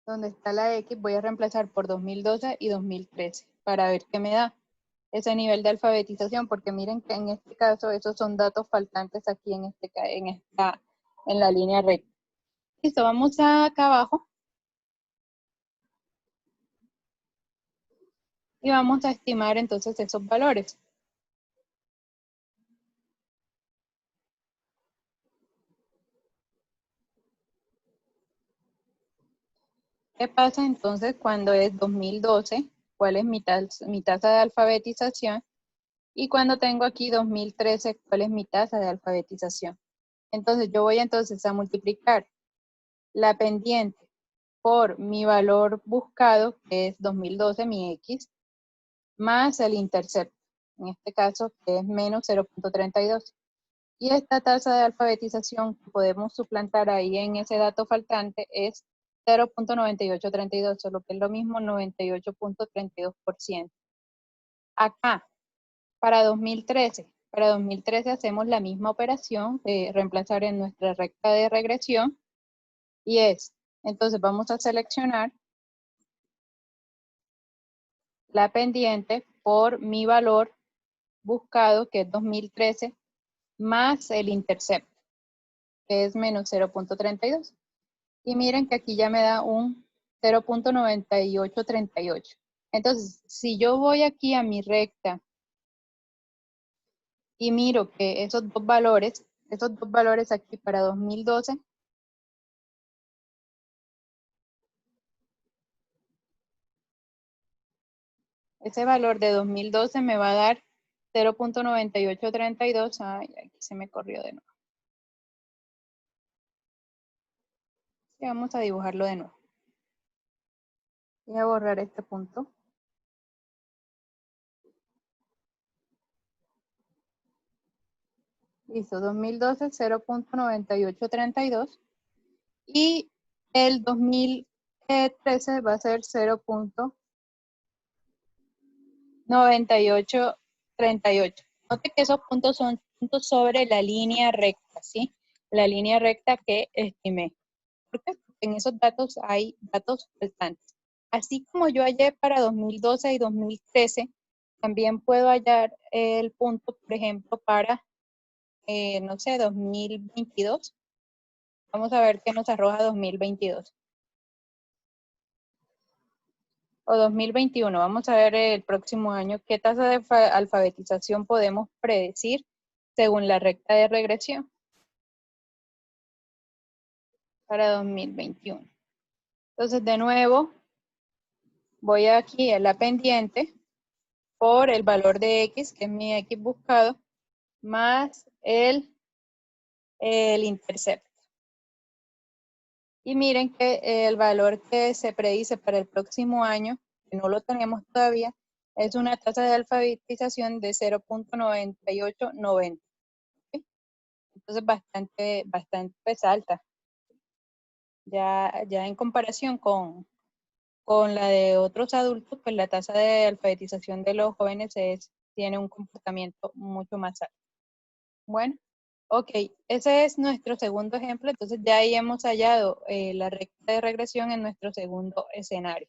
Donde está la X, voy a reemplazar por 2012 y 2013 para ver qué me da ese nivel de alfabetización, porque miren que en este caso esos son datos faltantes aquí en la línea recta. Listo, vamos acá abajo. Y vamos a estimar entonces esos valores. ¿Qué pasa entonces cuando es 2012? ¿Cuál es mi tasa de alfabetización? Y cuando tengo aquí 2013, ¿cuál es mi tasa de alfabetización? Entonces yo voy entonces a multiplicar la pendiente por mi valor buscado, que es 2012, mi X, más el intercepto, en este caso que es menos 0.32. Y esta tasa de alfabetización que podemos suplantar ahí en ese dato faltante es 0.9832, solo que es lo mismo 98.32%. Acá, para 2013 hacemos la misma operación de reemplazar en nuestra recta de regresión y es, entonces vamos a seleccionar la pendiente por mi valor buscado, que es 2013, más el intercepto, que es menos 0.32. Y miren que aquí ya me da un 0.9838. Entonces, si yo voy aquí a mi recta y miro que esos dos valores aquí para 2012, ese valor de 2012 me va a dar 0.9832. Ay, aquí se me corrió de nuevo. Y vamos a dibujarlo de nuevo. Voy a borrar este punto. Listo, 2012, 0.9832. Y el 2013 va a ser 0.9838. Note que esos puntos son puntos sobre la línea recta, ¿sí? La línea recta que estimé. ¿Por qué? Porque en esos datos hay datos faltantes. Así como yo hallé para 2012 y 2013, también puedo hallar el punto, por ejemplo, para, no sé, 2022. Vamos a ver qué nos arroja 2022. O 2021. Vamos a ver el próximo año qué tasa de alfabetización podemos predecir según la recta de regresión para 2021. Entonces, de nuevo, voy aquí a la pendiente por el valor de X, que es mi X buscado, más el intercepto. Y miren que el valor que se predice para el próximo año, que no lo tenemos todavía, es una tasa de alfabetización de 0.9890. ¿Okay? Entonces bastante pues, alta. Ya en comparación con la de otros adultos, pues la tasa de alfabetización de los jóvenes tiene un comportamiento mucho más alto. Bueno, ok, ese es nuestro segundo ejemplo. Entonces ya ahí hemos hallado la recta de regresión en nuestro segundo escenario.